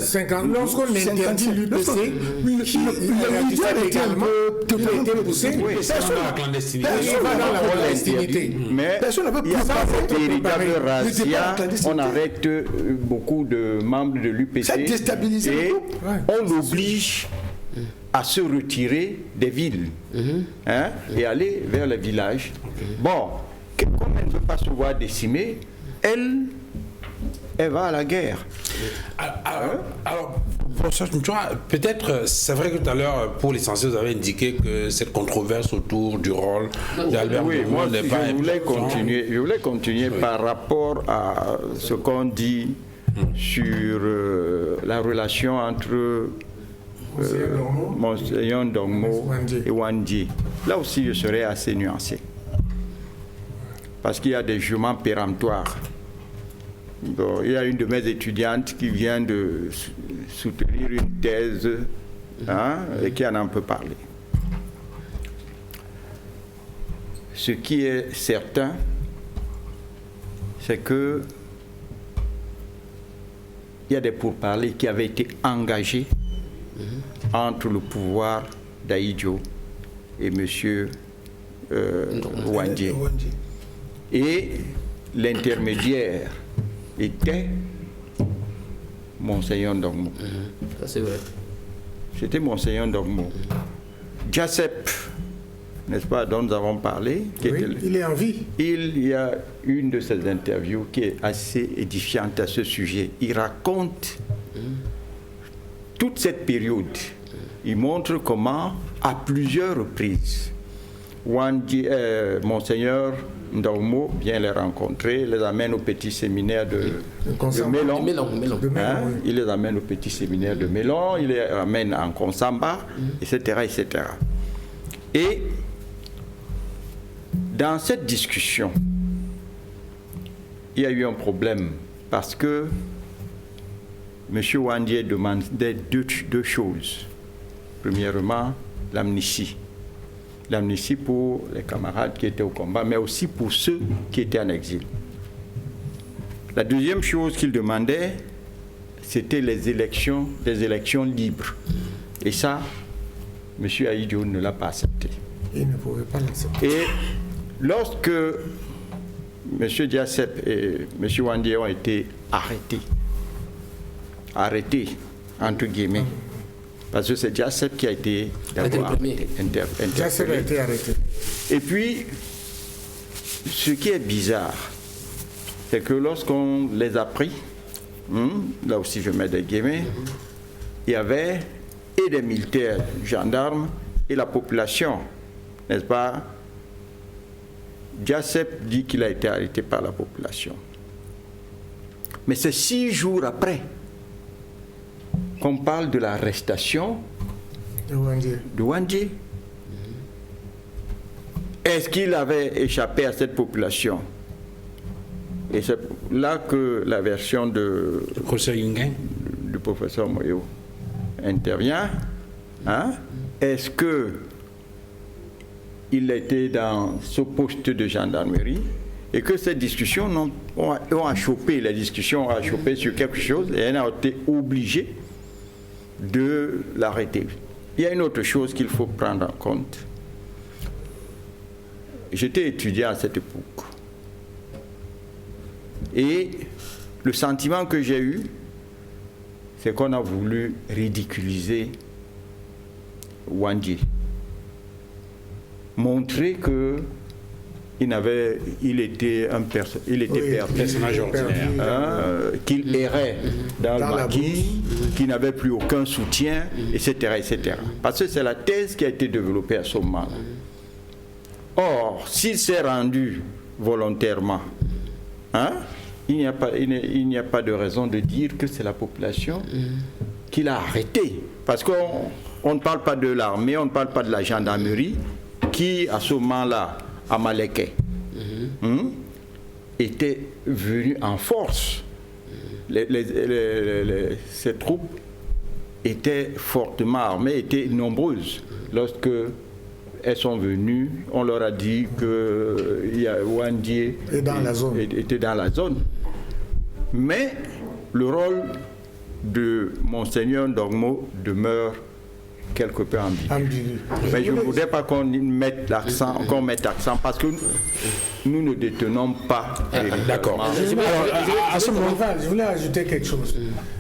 lorsqu'on interdit l'UPC, le leader était un peu poussé. Personne va dans la clandestinité. Mais il n'y a pas cette véritable razzia. On arrête beaucoup de membres de l'UPC et on l'oblige à se retirer des villes et aller vers les villages. Bon, comme elle ne veut pas se voir décimée, elle va à la guerre. Alors peut-être, c'est vrai que tout à l'heure, pour l'essentiel, vous avez indiqué que cette controverse autour du rôle d'Albert Dikoumé n'est pas... Je voulais continuer par rapport à ce qu'on dit sur la relation entre Monseigneur Ndongmo et Wandji. Là aussi, je serais assez nuancé. Parce qu'il y a des jugements péremptoires. Bon, il y a une de mes étudiantes qui vient de soutenir une thèse et qui en peut parler. Ce qui est certain, c'est que il y a des pourparlers qui avaient été engagés entre le pouvoir d'Ahidjo et M. Wandji. Et l'intermédiaire était Monseigneur Ndongmo. Ça, c'est vrai. C'était Monseigneur Ndongmo. Jacep, n'est-ce pas, dont nous avons parlé, il est en vie. Il y a une de ses interviews qui est assez édifiante à ce sujet. Il raconte toute cette période. Il montre comment, à plusieurs reprises, Monseigneur Ndongmo vient les rencontrer, les amène au petit séminaire de Mélon. Il les amène au petit séminaire de Mélon, il les amène en Konsamba, etc., etc. Et dans cette discussion, il y a eu un problème parce que M. Wandji demandait deux choses. Premièrement, l'amnistie. l'amnistie pour les camarades qui étaient au combat, mais aussi pour ceux qui étaient en exil. La deuxième chose qu'il demandait, c'était des élections libres. Et ça, M. Ahidjo ne l'a pas accepté. Il ne pouvait pas l'accepter. Et lorsque M. Diacep et M. Wandje ont été arrêtés, entre guillemets, parce que c'est Diacep qui a été d'abord interpellé. Diacep a été arrêté. Et puis, ce qui est bizarre, c'est que lorsqu'on les a pris, là aussi je mets des guillemets, il y avait et des militaires, gendarmes et la population, n'est-ce pas? Diacep dit qu'il a été arrêté par la population. Mais c'est 6 jours après qu'on parle de l'arrestation de Wandje. Est-ce qu'il avait échappé à cette population? Et c'est là que la version du professeur Moyo intervient. Hein? Est-ce qu'il était dans ce poste de gendarmerie et que ces discussions ont achoppé, les discussions ont achoppé sur quelque chose et elle a été obligée de l'arrêter. Il y a une autre chose qu'il faut prendre en compte. J'étais étudiant à cette époque. Et le sentiment que j'ai eu, c'est qu'on a voulu ridiculiser Wandje. Montrer qu'il était un personnage ordinaire, qu'il errait dans le maquis, qu'il n'avait plus aucun soutien, etc., etc. Parce que c'est la thèse qui a été développée à ce moment-là. Or, s'il s'est rendu volontairement, il n'y a pas de raison de dire que c'est la population qui l'a arrêté. Parce qu'on ne parle pas de l'armée, on ne parle pas de la gendarmerie, qui, à ce moment-là, à Maleke, était venue en force. Ces troupes étaient fortement armées, étaient nombreuses. Lorsque elles sont venues, on leur a dit que Wandje était dans la zone. Mais le rôle de Monseigneur Ndongmo demeure quelque peu ambigu. Mais je ne voudrais pas qu'on mette l'accent, parce que nous ne détenons pas. D'accord. Je voulais ajouter quelque chose.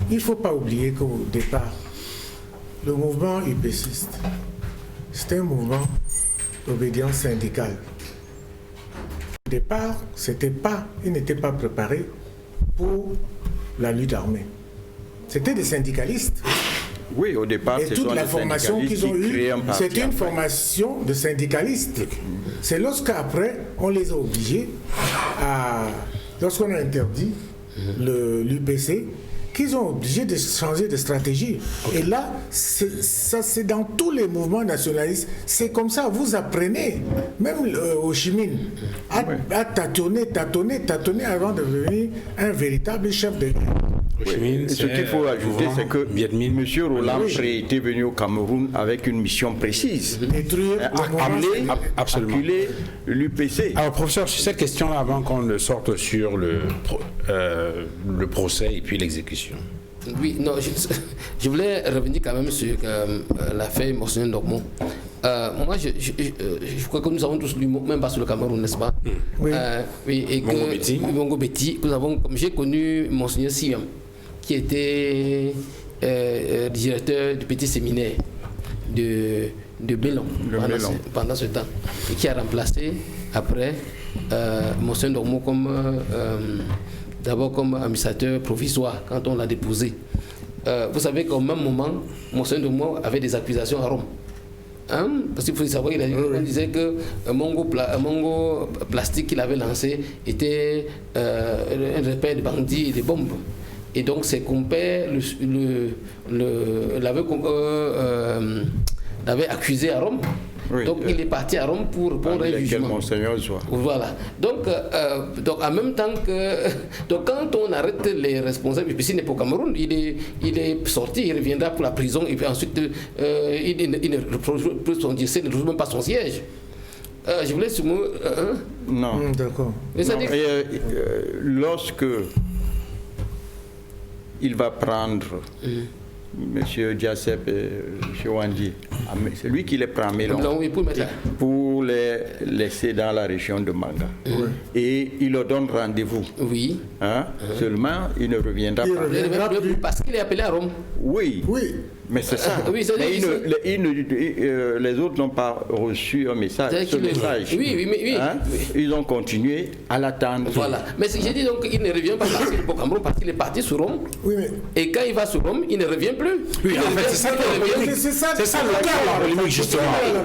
Il ne faut pas oublier qu'au départ, le mouvement UPCiste, c'était un mouvement d'obédience syndicale. Au départ, ils n'étaient pas préparés pour la lutte armée. C'était des syndicalistes. Oui, au départ, et toute la formation qu'ils ont eue, c'était une formation de syndicalistes. C'est lorsqu'après, on les a obligés lorsqu'on a interdit l'UPC, qu'ils ont obligé de changer de stratégie. Et là, c'est dans tous les mouvements nationalistes. C'est comme ça, vous apprenez, même Ho Chi Minh, à tâtonner avant de devenir un véritable chef de guerre. Oui. Ce qu'il faut ajouter, c'est que M. Roland Frey était venu au Cameroun avec une mission précise. Acculer l'UPC. Alors, professeur, sur cette question-là, avant qu'on ne sorte sur le procès et puis l'exécution. Oui, non, je voulais revenir quand même sur l'affaire Monseigneur Ndongmo. Moi, je crois que nous avons tous lu, même pas sur le Cameroun, n'est-ce pas? Oui. Oui, et Mongo Betty, comme j'ai connu Monseigneur Siam, qui était directeur du petit séminaire de Bélon pendant ce temps, et qui a remplacé après Monseigneur Ndongmo d'abord comme administrateur provisoire quand on l'a déposé. Vous savez qu'au même moment, Monseigneur Ndongmo avait des accusations à Rome. Parce qu'il faut savoir qu'on disait que Mongo plastique qu'il avait lancé était un repère de bandits et de bombes. Et donc ses compères l'avaient accusé à Rome. Oui, donc il est parti à Rome pour répondre à un jugement. Voilà. Donc en même temps que quand on arrête les responsables, puis s'il n'est pas au Cameroun, il est sorti, il reviendra pour la prison et puis ensuite il ne retrouve son diocèse, ne retrouve même pas son siège. Je voulais ce mot. Non. D'accord. Mais ça dit que- Lorsque il va prendre M. Diacep et M. Wandi, c'est lui qui les prend à Mélon Non, oui, pour mettre là. pour les laisser dans la région de Manga. Et il leur donne rendez-vous. Oui. Hein? Seulement, il ne reviendra Il pas. revient. Il ne revient plus parce qu'il est appelé à Rome. Oui, Oui. mais c'est ça. Oui, ça veut Mais dire les autres n'ont pas reçu un message. C'est-à-dire Ce qu'il est- message. Oui, oui, mais oui. Hein? Oui. Ils ont continué à l'attendre. Voilà. Mais j'ai dit donc qu'il ne revient pas parce qu'il est au Cameroun, parce qu'il est parti sur Rome. Oui, mais Et quand il va sur Rome, il ne revient plus. Oui, Il en ne fait, revient c'est ça plus, qui il est revient polémique. plus. C'est ça le cœur de la polémique, justement.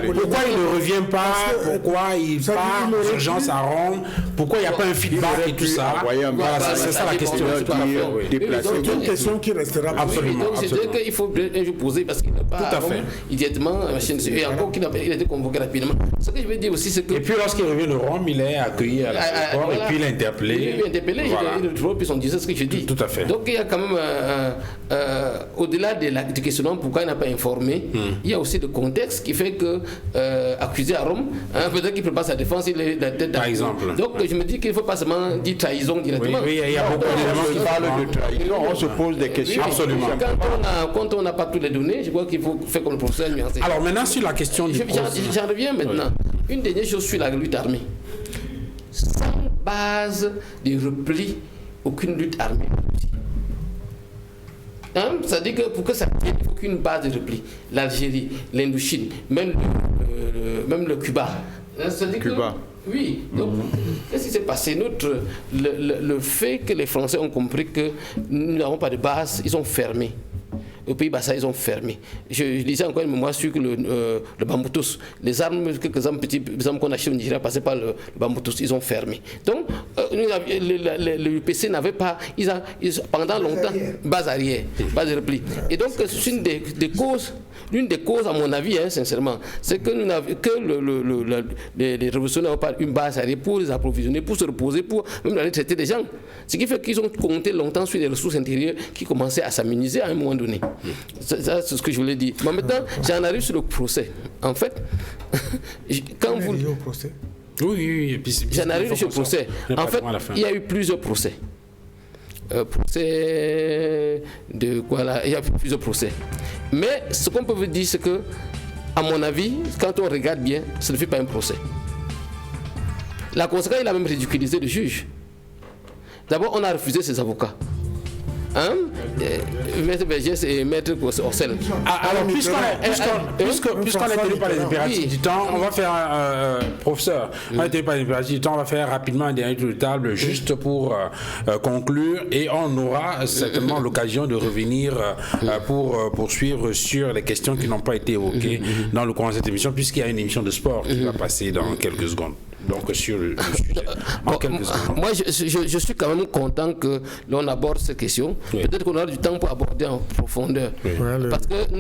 Pourquoi il ne revient pas? Pourquoi il Ça veut dire part qu'il aurait d'urgence pu- à Rome? Pourquoi il n'y a pas un feedback et tout ça? envoyer un Voilà, message. c'est ça la question. Voilà, Tout à fait, oui. déplacer. Oui, c'est une question qui restera posée. Absolument. Donc c'est dire qu'il faut un jour poser parce qu'il n'a pas Tout à fait. immédiatement et encore qu'il a été convoqué rapidement. Ce que je veux dire aussi c'est que Et puis lorsqu'il revient de Rome, il est accueilli à l'aéroport voilà. et puis il est interpellé. Il est interpellé, Voilà. il retrouve puis on disait ce que je dis. Tout à fait. Donc il y a quand même au-delà du questionnement pourquoi il n'a pas informé, il y a aussi le contexte qui fait que accusé à Rome, peut-être qu'il prépare sa défense, il est la tête Par d'accusé. exemple. Donc je me dis qu'il ne faut pas seulement dire trahison Oui, directement. oui, il y a beaucoup d'éléments qui On parle de trahison, on se pose des questions. Absolument. Quand on n'a pas toutes les données, je crois qu'il faut faire comme le professeur nuancé. Alors maintenant sur la question du procès. J'en reviens maintenant. Une dernière chose sur la lutte armée. Sans base de repli, aucune lutte armée. Ça dit que pour que ça tienne, il faut qu'une base de repli. L'Algérie, l'Indochine, même le Cuba. Ça dit Cuba. Que, oui. Donc, qu'est-ce qui s'est passé? Le fait que les Français ont compris que nous n'avons pas de base, ils ont fermé. Au Pays-Bas, ils ont fermé. Je lisais encore une mémoire sur le Bamboutos. Les armes, quelques armes, petits armes qu'on achetait au Nigeria passaient par le Bamboutos. Ils ont fermé. Donc, le UPC n'avait pas, pendant longtemps, base arrière, base de repli. Et donc, c'est une des causes. L'une des causes, à mon avis, sincèrement, c'est que les révolutionnaires n'ont pas une base arrière pour les approvisionner, pour se reposer, pour même aller traiter des gens. Ce qui fait qu'ils ont compté longtemps sur les ressources intérieures qui commençaient à s'améniser à un moment donné. Ça, c'est ce que je voulais dire. Mais maintenant, j'en arrive sur le procès. En fait, quand vous... au procès. Oui. J'en arrive sur le procès. En fait, il y a eu plusieurs procès. Procès de quoi là? Il y a plusieurs procès. Mais ce qu'on peut vous dire, c'est que, à mon avis, quand on regarde bien, ce ne fait pas un procès. La conséquence, il a même ridiculisé le juge. D'abord, on a refusé ses avocats. Maître Vergès et Maître Orcel. Alors, puisqu'on est tenu par les impératifs du temps, on va faire, professeur, on est tenu par les impératifs du temps, on va faire rapidement un dernier tour de table juste pour conclure et on aura certainement l'occasion de revenir pour poursuivre sur les questions qui n'ont pas été évoquées dans le cours de cette émission, puisqu'il y a une émission de sport qui va passer dans quelques secondes. Donc sur le sujet. Moi, je suis quand même content que l'on aborde cette question. Oui. Peut-être qu'on aura du temps pour aborder en profondeur. Oui. Parce que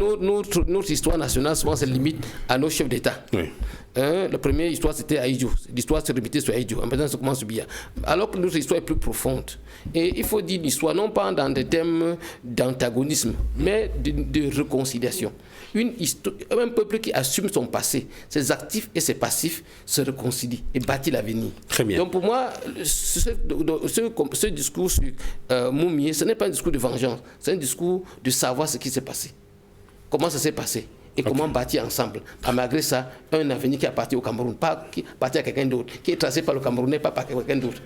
notre histoire nationale, souvent, se limite à nos chefs d'État. Oui. La première histoire, c'était Aïdjou. L'histoire se limitait sur Aïdjou. Maintenant, ça commence bien. Alors que notre histoire est plus profonde. Et il faut dire l'histoire, non pas dans des thèmes d'antagonisme, mais de réconciliation. Un peuple qui assume son passé, ses actifs et ses passifs, se réconcilient et bâtit l'avenir. Très bien. Donc pour moi, ce discours sur Moumié, ce n'est pas un discours de vengeance, c'est un discours de savoir ce qui s'est passé. Comment ça s'est passé et comment bâtir ensemble. Malgré ça, un avenir qui appartient au Cameroun, pas qui appartient à quelqu'un d'autre, qui est tracé par le Camerounais, pas par quelqu'un d'autre.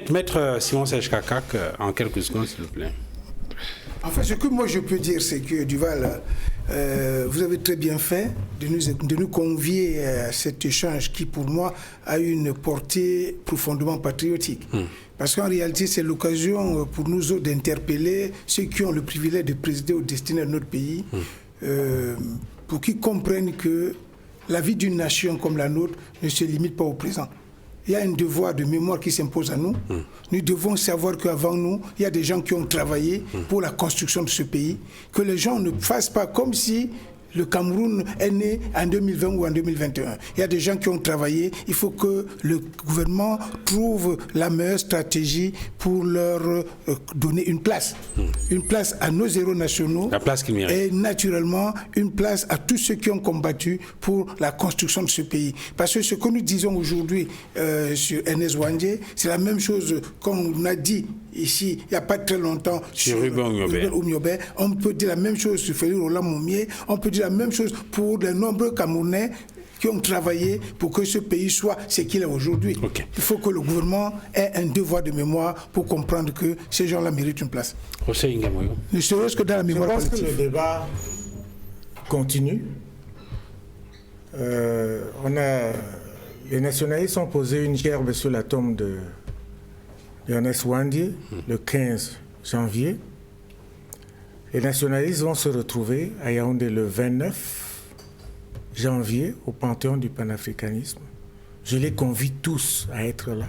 Maître Simon Serge Kakak, en quelques secondes, s'il vous plaît. Enfin, ce que moi je peux dire, c'est que Duval, vous avez très bien fait de nous convier à cet échange qui, pour moi, a une portée profondément patriotique. Parce qu'en réalité, c'est l'occasion pour nous autres d'interpeller ceux qui ont le privilège de présider aux destinées de notre pays, pour qu'ils comprennent que la vie d'une nation comme la nôtre ne se limite pas au présent. Il y a un devoir de mémoire qui s'impose à nous. Nous devons savoir qu'avant nous, il y a des gens qui ont travaillé pour la construction de ce pays. Que les gens ne fassent pas comme si le Cameroun est né en 2020 ou en 2021. Il y a des gens qui ont travaillé. Il faut que le gouvernement trouve la meilleure stratégie pour leur donner une place. Une place à nos héros nationaux. La place qu'ils méritent. Et naturellement, une place à tous ceux qui ont combattu pour la construction de ce pays. Parce que ce que nous disons aujourd'hui sur Ernest Ouandjé, c'est la même chose qu'on a dit ici, il n'y a pas très longtemps, sur Ruben Oumyobé. On peut dire la même chose sur Félix Roland Moumié. On peut dire la même chose pour de nombreux Camerounais qui ont travaillé pour que ce pays soit ce qu'il est aujourd'hui. Okay. Il faut que le gouvernement ait un devoir de mémoire pour comprendre que ces gens-là méritent une place. Ne serait-ce que dans la mémoire collective. Je pense que le débat continue. Les nationalistes ont posé une gerbe sur la tombe de Ernest Ouandjé le 15 janvier. Les nationalistes vont se retrouver à Yaoundé le 29 janvier au Panthéon du panafricanisme. Je les convie tous à être là.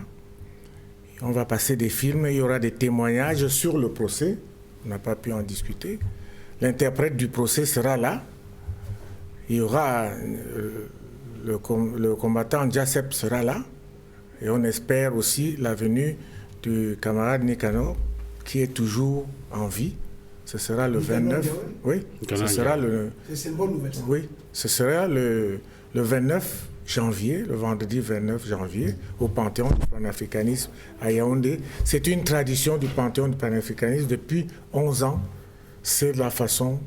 On va passer des films, il y aura des témoignages sur le procès. On n'a pas pu en discuter. L'interprète du procès sera là. Il y aura le combattant Djacep sera là. Et on espère aussi la venue du camarade Nicanor, qui est toujours en vie. Ce sera le 29. Oui, ce sera le. C'est une bonne nouvelle. Oui, ce sera le 29 janvier, le vendredi 29 janvier, au Panthéon du panafricanisme à Yaoundé. C'est une tradition du Panthéon du panafricanisme depuis 11 ans. C'est la façon,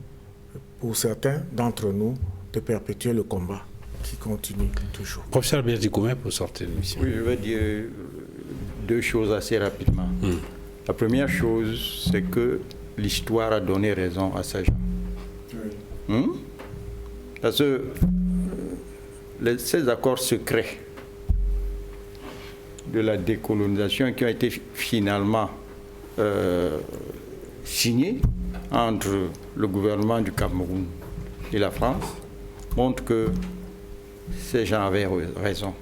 pour certains d'entre nous, de perpétuer le combat qui continue toujours. Professeur Albert Dikoumé, pour sortir de l'émission. Oui, je vais dire deux choses assez rapidement. La première chose, c'est que l'histoire a donné raison à ces gens. Parce que ces accords secrets de la décolonisation qui ont été finalement signés entre le gouvernement du Cameroun et la France montrent que ces gens avaient raison.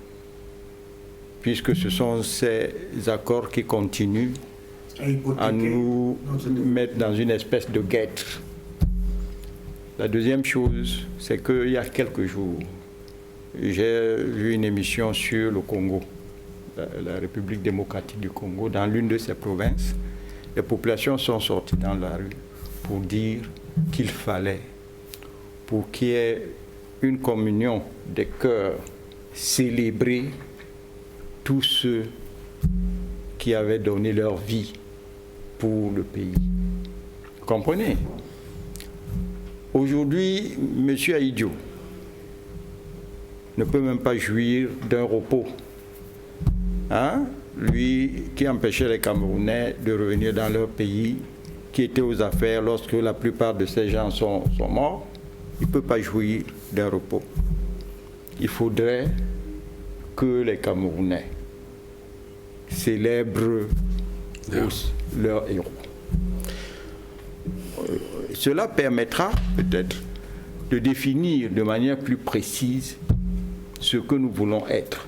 Puisque ce sont ces accords qui continuent à nous mettre dans une espèce de guette. La deuxième chose, c'est qu'il y a quelques jours, j'ai vu une émission sur le Congo, la République démocratique du Congo, dans l'une de ses provinces. Les populations sont sorties dans la rue pour dire qu'il fallait, pour qu'il y ait une communion des cœurs, célébrer tous ceux qui avaient donné leur vie pour le pays. Comprenez? Aujourd'hui, M. Ahidjo ne peut même pas jouir d'un repos. Hein? Lui qui empêchait les Camerounais de revenir dans leur pays, qui était aux affaires lorsque la plupart de ces gens sont morts, il ne peut pas jouir d'un repos. Il faudrait que les Camerounais célèbrent leurs héros. Cela permettra peut-être de définir de manière plus précise ce que nous voulons être.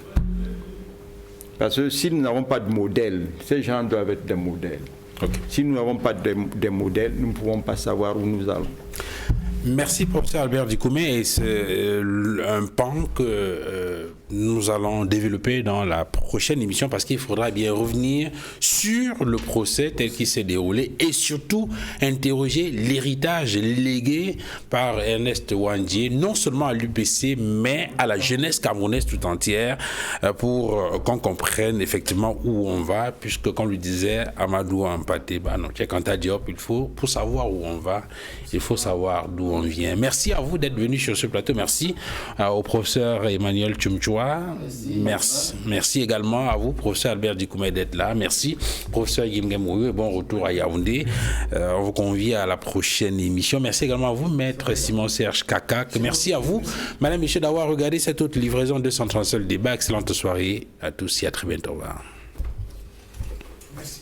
Parce que si nous n'avons pas de modèle, ces gens doivent être des modèles. Okay. Si nous n'avons pas de modèles, nous ne pouvons pas savoir où nous allons. Merci, professeur Albert Dikoumé. Et c'est un pan que nous allons développer dans la prochaine émission parce qu'il faudra bien revenir sur le procès tel qu'il s'est déroulé et surtout interroger l'héritage légué par Ernest Ouandjé, non seulement à l'UPC, mais à la jeunesse camerounaise tout entière pour qu'on comprenne effectivement où on va, puisque comme le disait Amadou Ampaté, Kanta Diop, il faut, pour savoir où on va, il faut savoir d'où on vient. Merci à vous d'être venus sur ce plateau. Merci au professeur Emmanuel Tchumchoua. Merci également à vous, professeur Albert Dikoumé, d'être là. Merci, professeur Yimgemouye. Bon retour à Yaoundé. On vous convie à la prochaine émission. Merci également à vous, maître Simon-Serge Kakak. Merci à vous, madame, monsieur, d'avoir regardé cette autre livraison de 237 le débat. Excellente soirée à tous et à très bientôt. Au revoir. Merci.